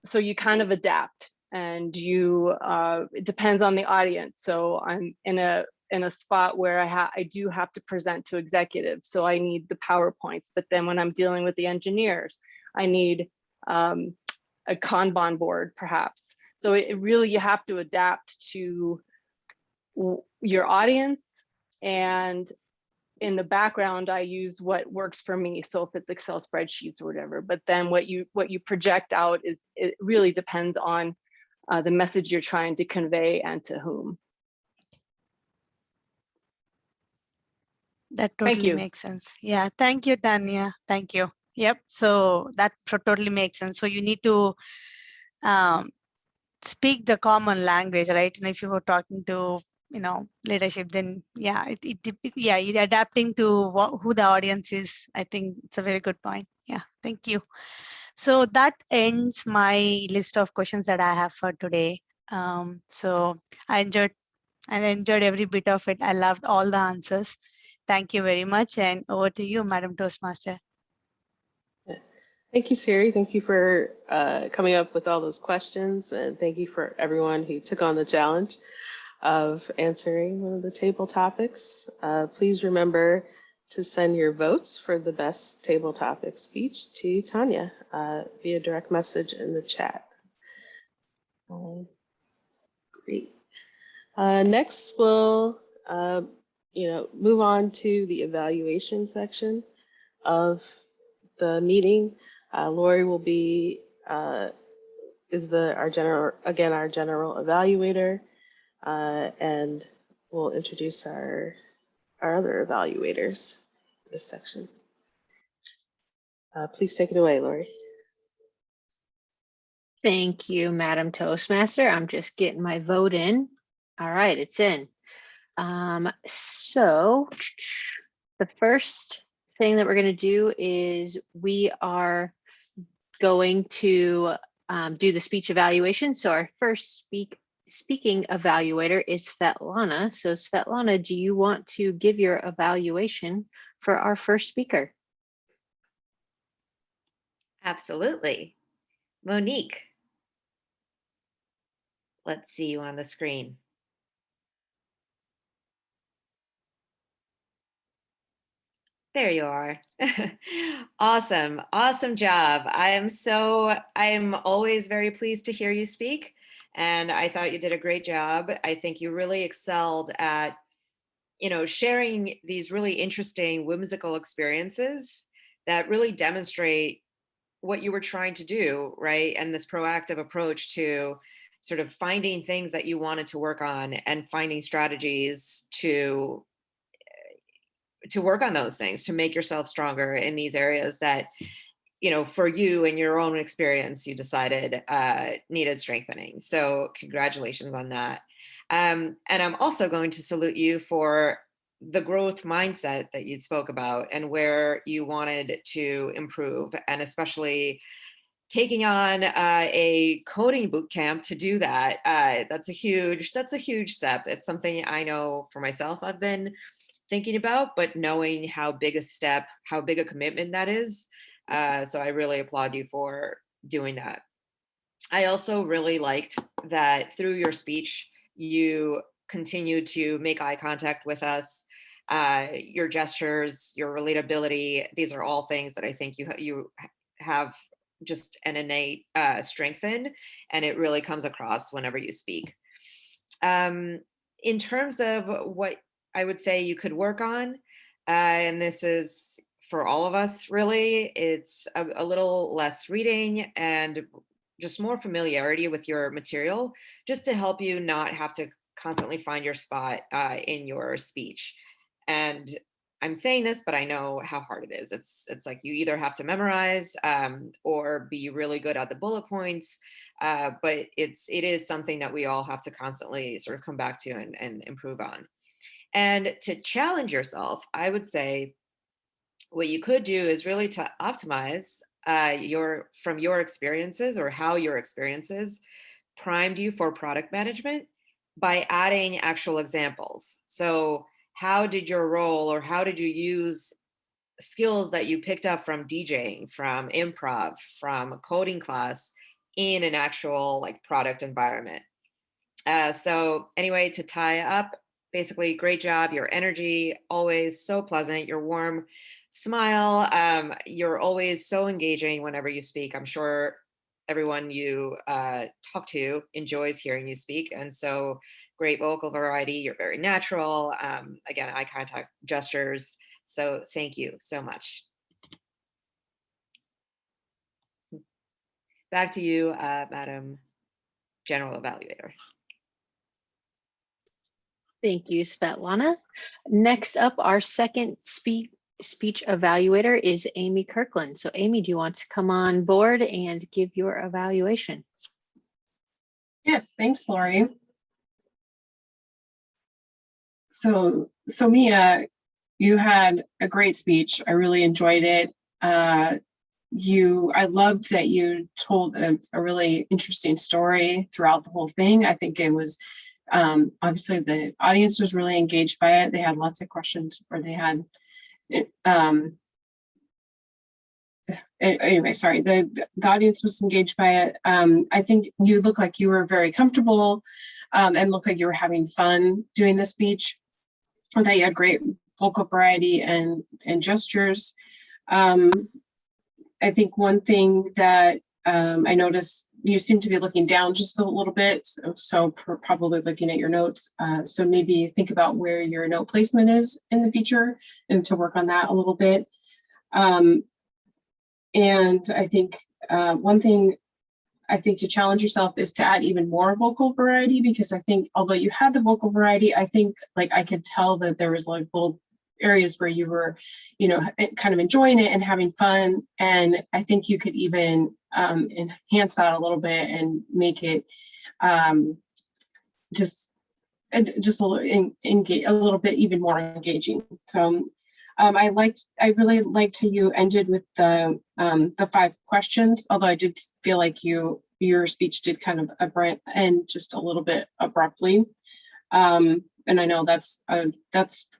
so you kind of adapt, and it depends on the audience. So I'm in a spot where I do have to present to executives, so I need the PowerPoints. But then when I'm dealing with the engineers, I need a Kanban board, perhaps. So it really, you have to adapt to your audience, and in the background, I use what works for me. So if it's Excel spreadsheets or whatever, but then what you project out it really depends on the message you're trying to convey and to whom.
That totally makes sense. Yeah, thank you, Tanya. Thank you. Yep. So that totally makes sense. So you need to speak the common language, right? And if you were talking to leadership, then adapting to who the audience is. I think it's a very good point. Yeah, thank you. So that ends my list of questions that I have for today. So I enjoyed every bit of it. I loved all the answers. Thank you very much, and over to you, Madam Toastmaster.
Thank you, Siri. Thank you for coming up with all those questions, and thank you for everyone who took on the challenge of answering one of the table topics. Please remember to send your votes for the best table topic speech to Tanya via direct message in the chat. Great. Next, we'll move on to the evaluation section of the meeting. Lori will be our general evaluator, and we'll introduce our other evaluators for this section. Please take it away, Lori.
Thank you, Madam Toastmaster. I'm just getting my vote in. All right, it's in. So the first thing that we're going to do is we are going to do the speech evaluation. So our first speaking evaluator is Svetlana. So Svetlana, do you want to give your evaluation for our first speaker?
Absolutely. Monique, let's see you on the screen. There you are. Awesome. Awesome job. I'm always very pleased to hear you speak. And I thought you did a great job. I think you really excelled at, sharing these really interesting whimsical experiences that really demonstrate what you were trying to do, right? And this proactive approach to sort of finding things that you wanted to work on and finding strategies to work on those things, to make yourself stronger in these areas that, for you and your own experience, you decided needed strengthening. So congratulations on that. And I'm also going to salute you for the growth mindset that you spoke about and where you wanted to improve, and especially taking on a coding boot camp to do that. That's a huge step. It's something I know for myself I've been thinking about, but knowing how big a step, how big a commitment that is. So I really applaud you for doing that. I also really liked that through your speech, you continued to make eye contact with us. Your gestures, your relatability, these are all things that I think you have just an innate strength in, and it really comes across whenever you speak. In terms of what I would say you could work on, and this is for all of us really, it's a little less reading and just more familiarity with your material, just to help you not have to constantly find your spot in your speech. And I'm saying this, but I know how hard it is. It's like you either have to memorize or be really good at the bullet points, but it is something that we all have to constantly sort of come back to and improve on. And to challenge yourself, I would say what you could do is really to optimize from your experiences, or how your experiences primed you for product management by adding actual examples. So how did your role, or how did you use skills that you picked up from DJing, from improv, from a coding class in an actual like product environment? So anyway, to tie up, basically, great job. Your energy, always so pleasant. Your warm smile. You're always so engaging whenever you speak. I'm sure everyone you talk to enjoys hearing you speak. And so great vocal variety. You're very natural. Again, eye contact, gestures. So thank you so much. Back to you, Madam General Evaluator.
Thank you, Svetlana. Next up, our second speech evaluator is Amy Kirkland. So Amy, do you want to come on board and give your evaluation?
Yes, thanks, Lori. So Mia, you had a great speech. I really enjoyed it. I loved that you told a really interesting story throughout the whole thing. I think it was obviously the audience was really engaged by it. They had lots of questions, or they had anyway, sorry, the audience was engaged by it. I think you look like you were very comfortable and looked like you were having fun doing the speech, and that you had great vocal variety and gestures. I think one thing that I noticed, you seem to be looking down just a little bit, so probably looking at your notes. So maybe think about where your note placement is in the feature, and to work on that a little bit. And I think one thing I think to challenge yourself is to add even more vocal variety, because I think although you had the vocal variety, I think like I could tell that there was like little areas where you were, you know, kind of enjoying it and having fun. And I think you could even enhance that a little bit and make it just a little bit even more engaging. So I really liked how you ended with the 5 questions, although I did feel like your speech did kind of end just a little bit abruptly. And I know that's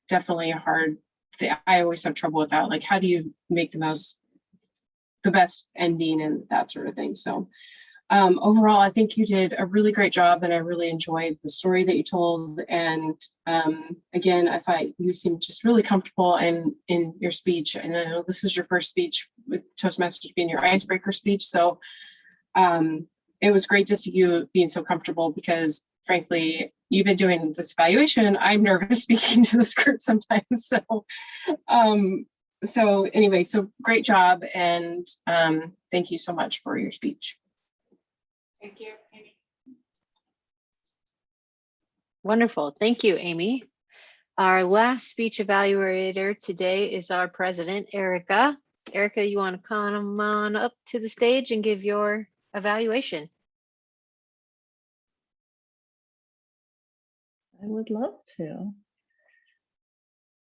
definitely a hard thing. I always have trouble with that. Like, how do you make the best ending and that sort of thing? So overall, I think you did a really great job, and I really enjoyed the story that you told. And again, I thought you seemed just really comfortable in your speech. And I know this is your first speech with Toastmasters being your icebreaker speech. So it was great to see you being so comfortable, because frankly, you've been doing this evaluation. I'm nervous speaking to this group sometimes. So anyway, so great job. And thank you so much for your speech.
Thank you, Amy.
Wonderful. Thank you, Amy. Our last speech evaluator today is our president, Erica. Erica, you want to come on up to the stage and give your evaluation?
I would love to.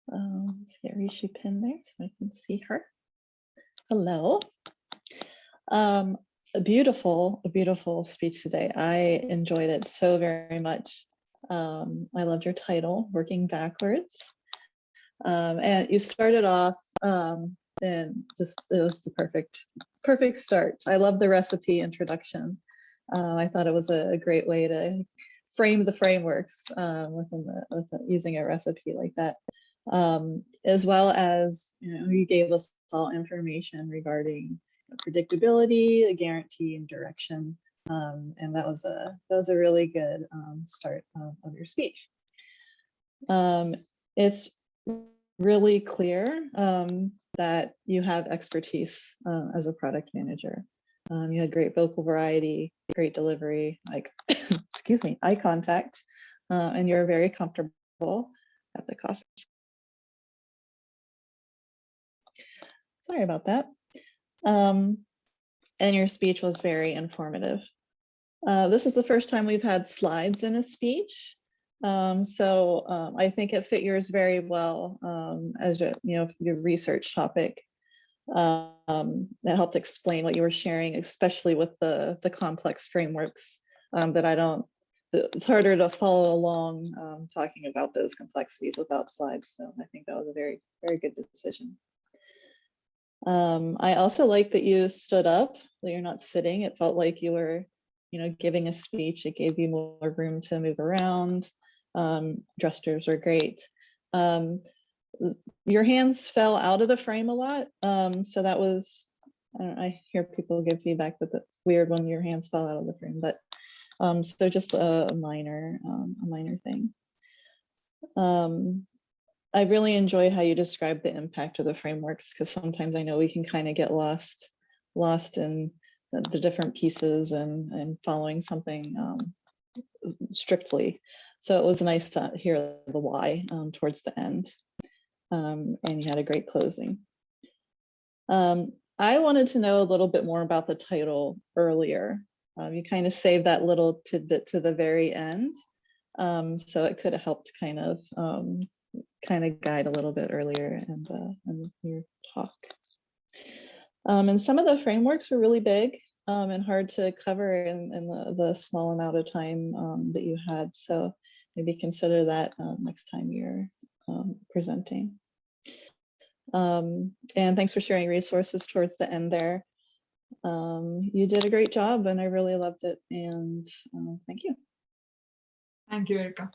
Let's get Rishi pinned there so I can see her. Hello. A beautiful speech today. I enjoyed it so very much. I loved your title, Working Backwards. And you started off and just, it was the perfect start. I love the recipe introduction. I thought it was a great way to frame the frameworks using a recipe like that. As well as, you gave us all information regarding predictability, a guarantee, and direction. And that was a really good start of your speech. It's really clear that you have expertise as a product manager. You had great vocal variety, great delivery, like, excuse me, eye contact, and you're very comfortable at the coffee. Sorry about that. And your speech was very informative. This is the first time we've had slides in a speech. So I think it fit yours very well as your research topic. That helped explain what you were sharing, especially with the complex frameworks it's harder to follow along talking about those complexities without slides. So I think that was a very, very good decision. I also like that you stood up, that you're not sitting. It felt like you were, giving a speech. It gave you more room to move around. Gestures were great. Your hands fell out of the frame a lot. So that was, I hear people give feedback that that's weird when your hands fall out of the frame, but so just a minor thing. I really enjoyed how you described the impact of the frameworks, because sometimes I know we can kind of get lost in the different pieces and following something strictly. So it was nice to hear the why towards the end. And you had a great closing. I wanted to know a little bit more about the title earlier. You kind of saved that little tidbit to the very end. So it could have helped kind of guide a little bit earlier in your talk. And some of the frameworks were really big and hard to cover in the small amount of time that you had. So maybe consider that next time you're presenting. And thanks for sharing resources towards the end there. You did a great job and I really loved it. And thank you.
Thank you, Erica.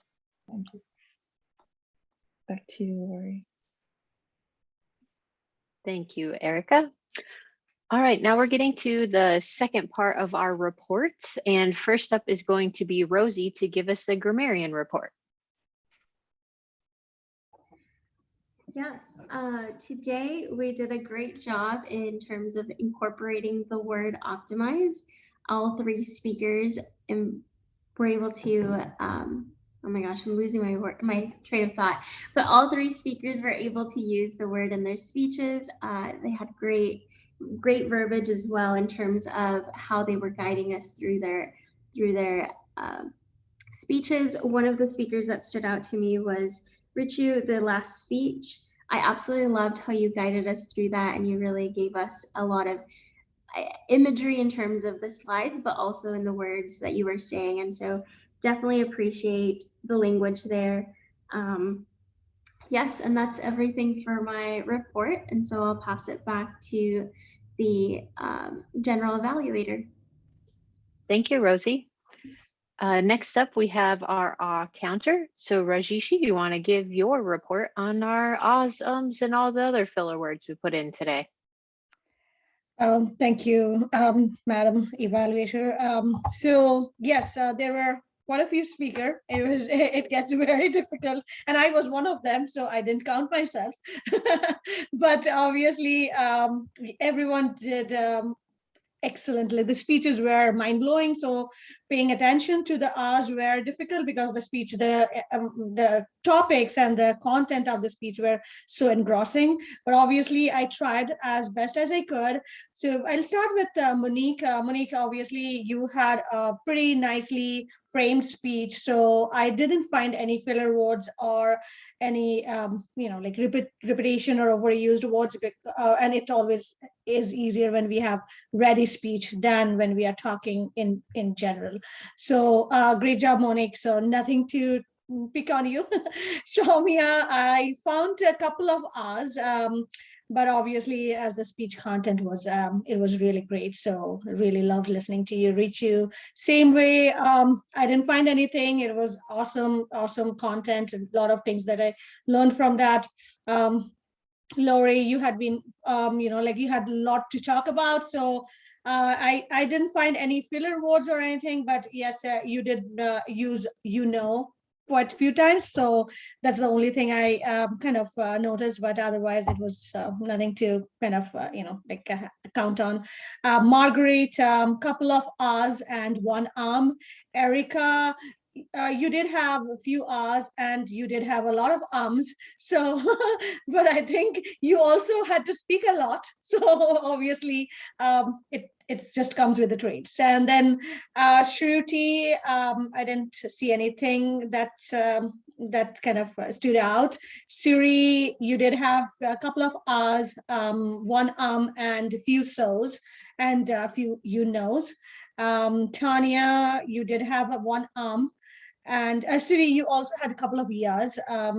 Thank you.
Back to you, Lori.
Thank you, Erica. All right, now we're getting to the second part of our reports. And first up is going to be Rosie to give us the Grammarian Report.
Yes, today we did a great job in terms of incorporating the word optimize. All three speakers were able to, oh my gosh, I'm losing my train of thought, but all three speakers were able to use the word in their speeches. They had great verbiage as well in terms of how they were guiding us through their speeches. One of the speakers that stood out to me was Richu, the last speech. I absolutely loved how you guided us through that, and you really gave us a lot of imagery in terms of the slides, but also in the words that you were saying. And so definitely appreciate the language there. Yes, and that's everything for my report. And so I'll pass it back to the general evaluator.
Thank you, Rosie. Next up, we have our counter. So Rajeshi, you want to give your report on our ahs, ums, and all the other filler words we put in today?
Thank you, Madam Evaluator. So yes, there were quite a few speakers. It gets very difficult, and I was one of them, so I didn't count myself. But obviously, everyone did excellently. The speeches were mind-blowing, so paying attention to the R's were difficult because the speech, the topics and the content of the speech were so engrossing. But obviously, I tried as best as I could. So I'll start with Monique. Monique, obviously, you had a pretty nicely framed speech, so I didn't find any filler words or any like repetition or overused words, and it always is easier when we have ready speech than when we are talking in general. So great job, Monique. So nothing to pick on you. Soumya, I found a couple of R's, but obviously as the speech content was, it was really great. So really loved listening to you. Richu, same way. I didn't find anything. It was awesome content, and a lot of things that I learned from that. Lori, you had been, like you had a lot to talk about. So I didn't find any filler words or anything, but yes, you did use, quite a few times. So that's the only thing I kind of noticed, but otherwise it was nothing to kind of, count on. Margaret, couple of R's and one Erica, you did have a few R's and you did have a lot of ums. So, but I think you also had to speak a lot. So obviously it just comes with the traits. And then Shruti, I didn't see anything that kind of stood out. Siri, you did have a couple of R's, one and a few so's and a few knows. Tanya, you did have a one and Siri, you also had a couple of years,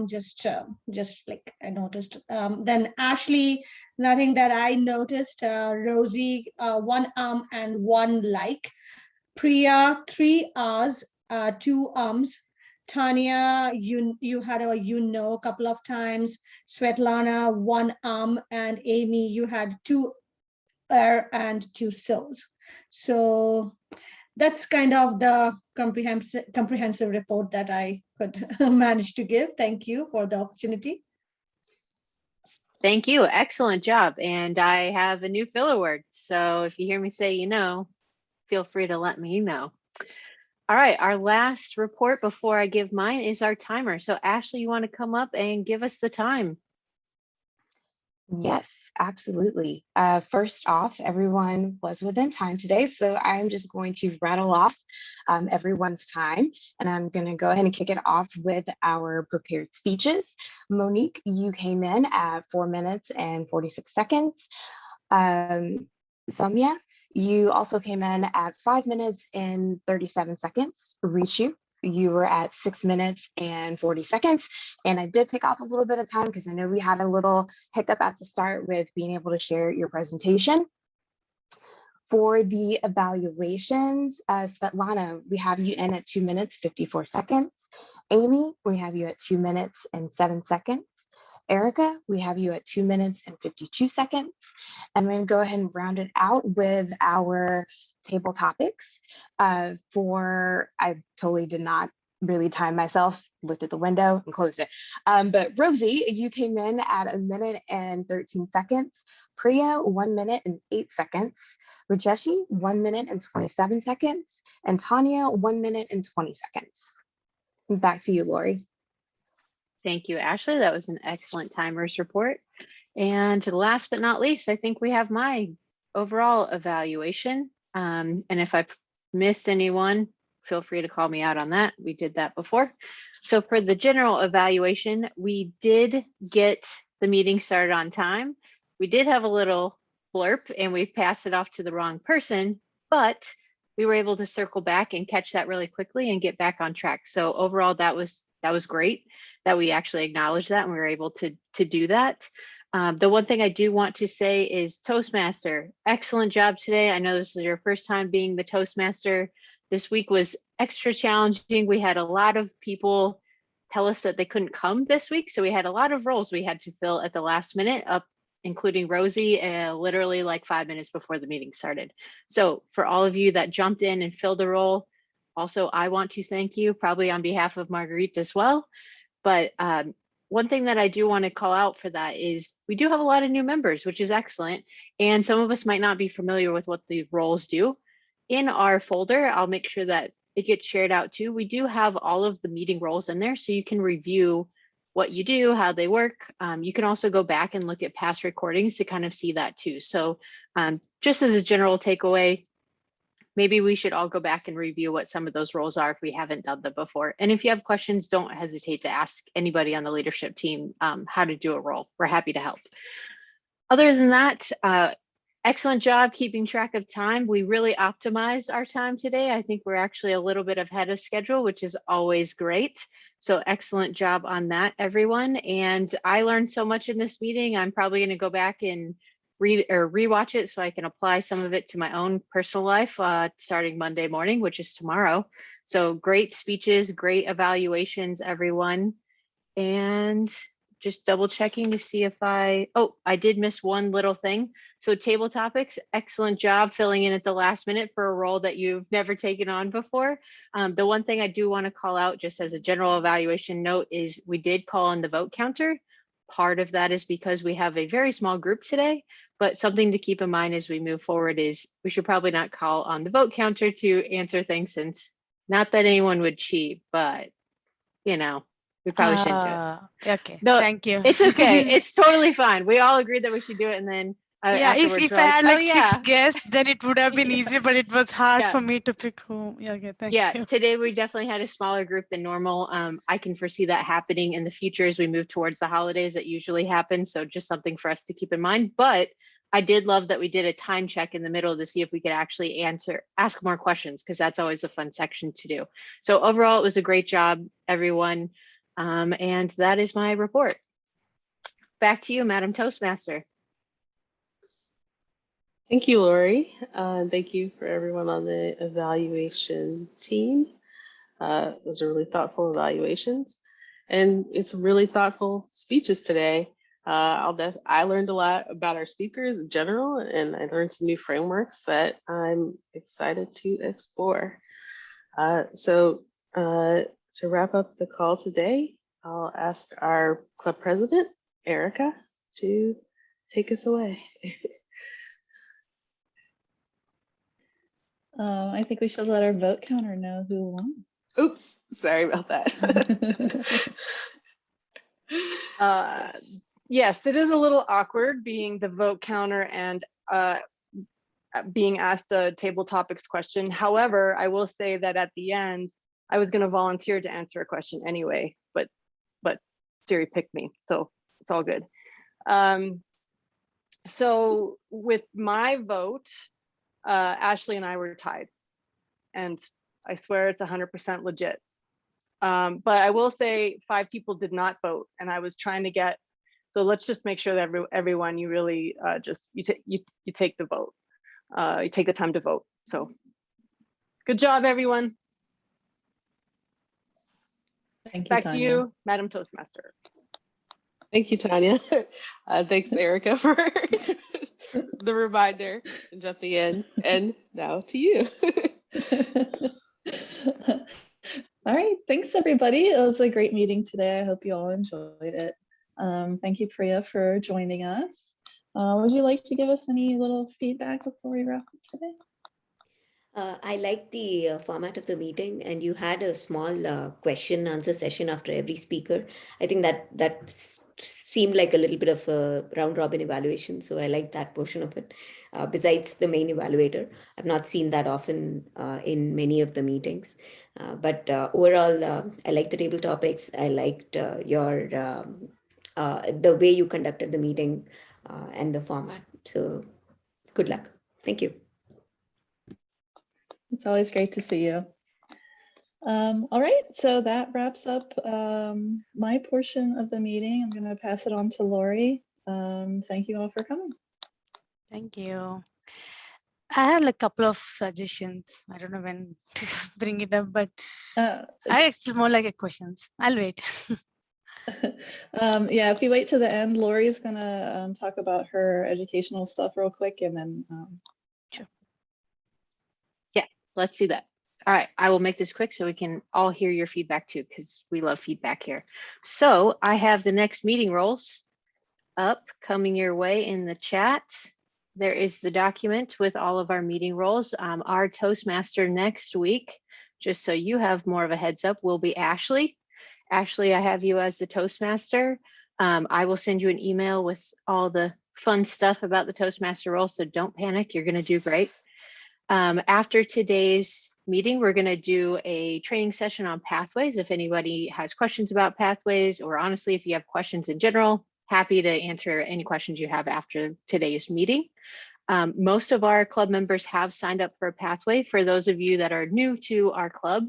just like I noticed. Then Ashley, nothing that I noticed. Rosie, one and one like. Priya, 3 R's, 2 ums. Tanya, you had a couple of times. Svetlana, 1 and Amy, you had 2 and 2 so's. So that's kind of the comprehensive report that I could manage to give. Thank you for the opportunity.
Thank you. Excellent job. And I have a new filler word. So if you hear me say, feel free to let me know. All right. Our last report before I give mine is our timer. So Ashley, you want to come up and give us the time?
Yes, absolutely. First off, everyone was within time today, so I'm just going to rattle off everyone's time, and I'm going to go ahead and kick it off with our prepared speeches. Monique, you came in at 4 minutes and 46 seconds. Soumya, you also came in at 5 minutes and 37 seconds. Richu, you were at 6 minutes and 40 seconds. And I did take off a little bit of time because I know we had a little hiccup at the start with being able to share your presentation. For the evaluations, Svetlana, we have you in at 2 minutes, 54 seconds. Amy, we have you at 2 minutes and 7 seconds. Erica, we have you at 2 minutes and 52 seconds. I'm going to go ahead and round it out with our table topics. I totally did not really time myself, looked at the window and closed it. But Rosie, you came in at 1 minute and 13 seconds. Priya, 1 minute and 8 seconds. Rajeshi, 1 minute and 27 seconds. And Tanya, 1 minute and 20 seconds. Back to you, Lori.
Thank you, Ashley. That was an excellent timers report. And last but not least, I think we have my overall evaluation. And if I've missed anyone, feel free to call me out on that. We did that before. So for the general evaluation, we did get the meeting started on time. We did have a little blurb and we passed it off to the wrong person, but we were able to circle back and catch that really quickly and get back on track. So overall, that was great that we actually acknowledged that and we were able to do that. The one thing I do want to say is Toastmaster, excellent job today. I know this is your first time being the Toastmaster. This week was extra challenging. We had a lot of people tell us that they couldn't come this week. So we had a lot of roles we had to fill at the last minute, including Rosie, literally like 5 minutes before the meeting started. So for all of you that jumped in and filled a role, also, I want to thank you, probably on behalf of Marguerite as well. But one thing that I do want to call out for that is we do have a lot of new members, which is excellent. And some of us might not be familiar with what the roles do. In our folder, I'll make sure that it gets shared out too. We do have all of the meeting roles in there, so you can review what you do, how they work. You can also go back and look at past recordings to kind of see that too. So just as a general takeaway, maybe we should all go back and review what some of those roles are if we haven't done them before. And if you have questions, don't hesitate to ask anybody on the leadership team how to do a role. We're happy to help. Other than that, excellent job keeping track of time. We really optimized our time today. I think we're actually a little bit ahead of schedule, which is always great. So excellent job on that, everyone. And I learned so much in this meeting. I'm probably going to go back and read or rewatch it so I can apply some of it to my own personal life starting Monday morning, which is tomorrow. So great speeches, great evaluations, everyone. And just double checking to see if I did miss one little thing. So table topics, excellent job filling in at the last minute for a role that you've never taken on before. The one thing I do want to call out just as a general evaluation note is we did call on the vote counter. Part of that is because we have a very small group today, but something to keep in mind as we move forward is we should probably not call on the vote counter to answer things, since not that anyone would cheat, but you know, we probably shouldn't do it.
Okay,
No,
thank you.
It's okay. It's totally fine. We all agreed that we should do it, and then
yeah,
afterwards
if
we're
I
like,
had
oh
like 6
yeah.
guests, then it would have been easy, but it was hard
Yeah.
for me to pick who. Yeah, okay, thank
Yeah,
you.
today we definitely had a smaller group than normal. I can foresee that happening in the future as we move towards the holidays. That usually happens. So just something for us to keep in mind. But I did love that we did a time check in the middle to see if we could actually ask more questions, because that's always a fun section to do. So overall, it was a great job, everyone. And that is my report. Back to you, Madam Toastmaster.
Thank you, Lori. Thank you for everyone on the evaluation team. Those are really thoughtful evaluations, and it's really thoughtful speeches today. I learned a lot about our speakers in general, and I learned some new frameworks that I'm excited to explore. So to wrap up the call today, I'll ask our club president, Erica, to take us away.
I think we should let our vote counter know who won.
Oops, sorry about that.
Yes, it is a little awkward being the vote counter and being asked a table topics question. However, I will say that at the end, I was going to volunteer to answer a question anyway, but Siri picked me, so it's all good. So with my vote, Ashley and I were tied, and I swear it's 100% legit. But I will say 5 people did not vote, and I was trying to get. So let's just make sure that everyone, you really you take the vote, you take the time to vote. So good job, everyone.
Thank you,
Back
Tanya.
to you, Madam Toastmaster.
Thank you, Tanya. Thanks, Erica, for the reminder and jumping in. And now to you.
All right, thanks everybody. It was a great meeting today. I hope you all enjoyed it. Thank you, Priya, for joining us. Would you like to give us any little feedback before we wrap up today?
I like the format of the meeting, and you had a small question answer session after every speaker. I think that seemed like a little bit of a round robin evaluation, so I like that portion of it. Besides the main evaluator, I've not seen that often in many of the meetings. But overall, I like the table topics. I liked the way you conducted the meeting and the format. So good luck. Thank you.
It's always great to see you. All right, so that wraps up my portion of the meeting. I'm going to pass it on to Lori. Thank you all for coming.
Thank you. I had a couple of suggestions. I don't know when to bring it up, but it's more like a questions. I'll wait.
Yeah, if you wait to the end, Lori is going to talk about her educational stuff real quick, and then
sure. Yeah, let's do that. All right, I will make this quick so we can all hear your feedback too, because we love feedback here. So I have the next meeting roles up coming your way in the chat. There is the document with all of our meeting roles. Our Toastmaster next week, just so you have more of a heads up, will be Ashley. Ashley, I have you as the Toastmaster. I will send you an email with all the fun stuff about the Toastmaster role, so don't panic, you're gonna do great. After today's meeting, we're gonna do a training session on pathways. If anybody has questions about pathways, or honestly, if you have questions in general, happy to answer any questions you have after today's meeting. Most of our club members have signed up for a pathway. For those of you that are new to our club,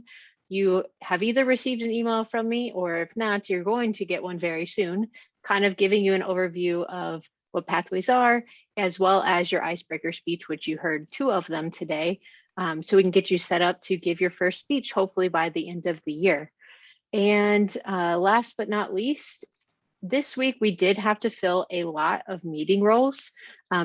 you have either received an email from me, or if not, you're going to get one very soon, kind of giving you an overview of what pathways are, as well as your icebreaker speech, which you heard 2 of them today. So we can get you set up to give your first speech, hopefully by the end of the year. And last but not least, this week we did have to fill a lot of meeting roles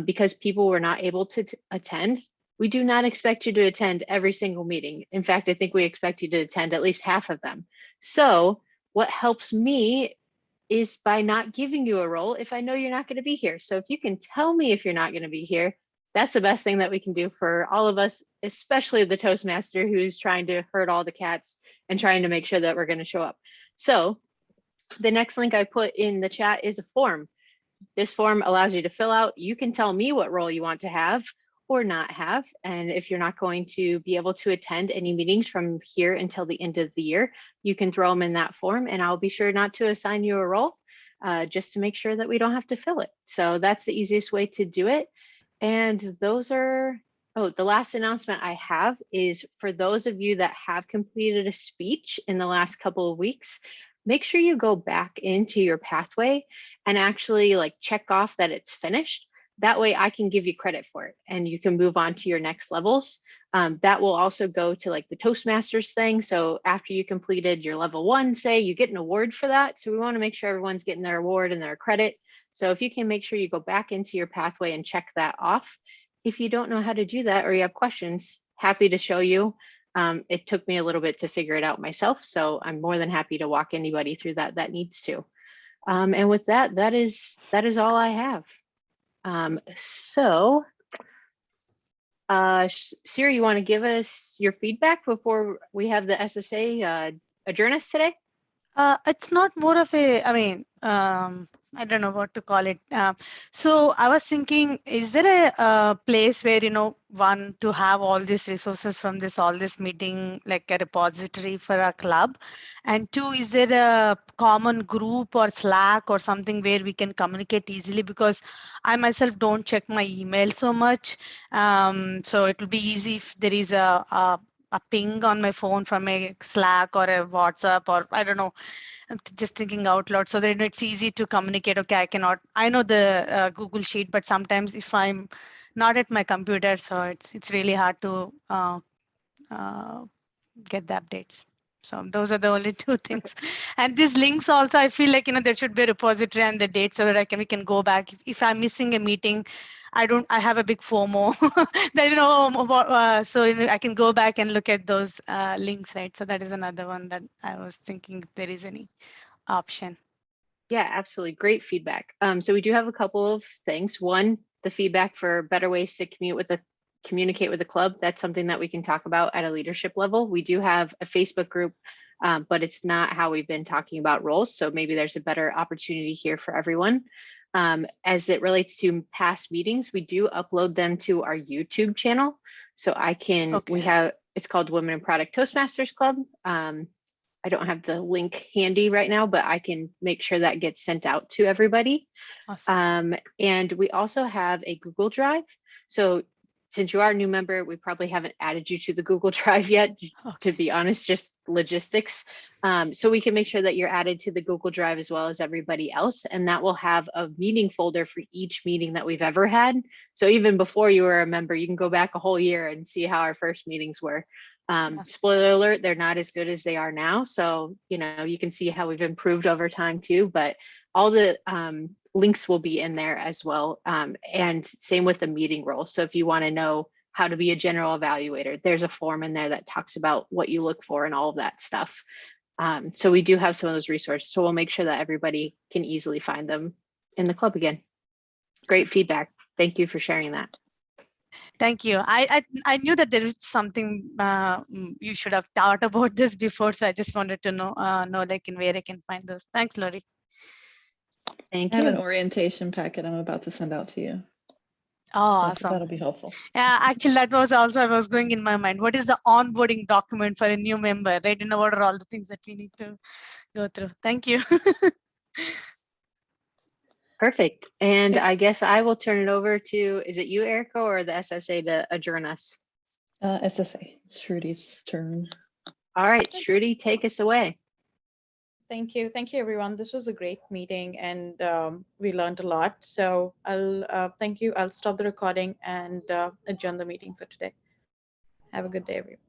because people were not able to attend. We do not expect you to attend every single meeting. In fact, I think we expect you to attend at least half of them. So what helps me is by not giving you a role if I know you're not going to be here. So if you can tell me if you're not going to be here, that's the best thing that we can do for all of us, especially the Toastmaster who's trying to herd all the cats and trying to make sure that we're going to show up. So the next link I put in the chat is a form. This form allows you to fill out. You can tell me what role you want to have or not have. And if you're not going to be able to attend any meetings from here until the end of the year, you can throw them in that form and I'll be sure not to assign you a role just to make sure that we don't have to fill it. So that's the easiest way to do it. And those are, oh, the last announcement I have is for those of you that have completed a speech in the last couple of weeks, make sure you go back into your pathway and actually like check off that it's finished. That way I can give you credit for it and you can move on to your next levels. That will also go to like the Toastmasters thing. So after you completed your level 1, say, you get an award for that. So we want to make sure everyone's getting their award and their credit. So if you can make sure you go back into your pathway and check that off. If you don't know how to do that or you have questions, happy to show you. It took me a little bit to figure it out myself. So I'm more than happy to walk anybody through that needs to. And with that, that is all I have. Siri, you want to give us your feedback before we have the SSA adjourn us today?
It's not more of a, I mean, I don't know what to call it. So I was thinking, is there a place where, you know, one, to have all these resources from all this meeting, like a repository for a club? And 2, is there a common group or Slack or something where we can communicate easily? Because I myself don't check my email so much. So it will be easy if there is a ping on my phone from a Slack or a WhatsApp, or I don't know, I'm just thinking out loud, so that it's easy to communicate. Okay, I know the Google Sheet, but sometimes if I'm not at my computer, so it's really hard to get the updates. So those are the only 2 things. And these links also, I feel like, you know, there should be a repository and the date so that we can go back. If I'm missing a meeting, I have a big FOMO that, you know, so you know, I can go back and look at those links, right? So that is another one that I was thinking if there is any option.
Yeah, absolutely. Great feedback. So we do have a couple of things. One, the feedback for better ways to communicate with the club. That's something that we can talk about at a leadership level. We do have a Facebook group, but it's not how we've been talking about roles. So maybe there's a better opportunity here for everyone. As it relates to past meetings, we do upload them to our YouTube channel. So I can, okay. It's called Women in Product Toastmasters Club. I don't have the link handy right now, but I can make sure that gets sent out to everybody. Awesome. And we also have a Google Drive. So since you are a new member, we probably haven't added you to the Google Drive yet, to be honest, just logistics. So we can make sure that you're added to the Google Drive as well as everybody else. And that will have a meeting folder for each meeting that we've ever had. So even before you were a member, you can go back a whole year and see how our first meetings were. Spoiler alert, they're not as good as they are now. So, you know, you can see how we've improved over time too, but all the links will be in there as well. And same with the meeting role. So if you want to know how to be a general evaluator, there's a form in there that talks about what you look for and all of that stuff. So we do have some of those resources. So we'll make sure that everybody can easily find them in the club again. Great feedback. Thank you for sharing that.
Thank you. I knew that there is something you should have thought about this before, so I just wanted to know like in where I can find this. Thanks, Lori.
Thank
I have an
you.
orientation packet I'm about to send out to you.
Oh, awesome.
That'll be helpful.
Yeah, actually, that was also I was going in my mind. What is the onboarding document for a new member? Right? You know, what are all the things that we need to go through? Thank you.
Perfect. And I guess I will turn it over to, is it you, Erica, or the SSA to adjourn us?
SSA, it's Shrudi's turn.
All right, Shruti, take us away.
Thank you. Thank you, everyone. This was a great meeting and we learned a lot. So I'll thank you. I'll stop the recording and adjourn the meeting for today. Have a good day, everyone.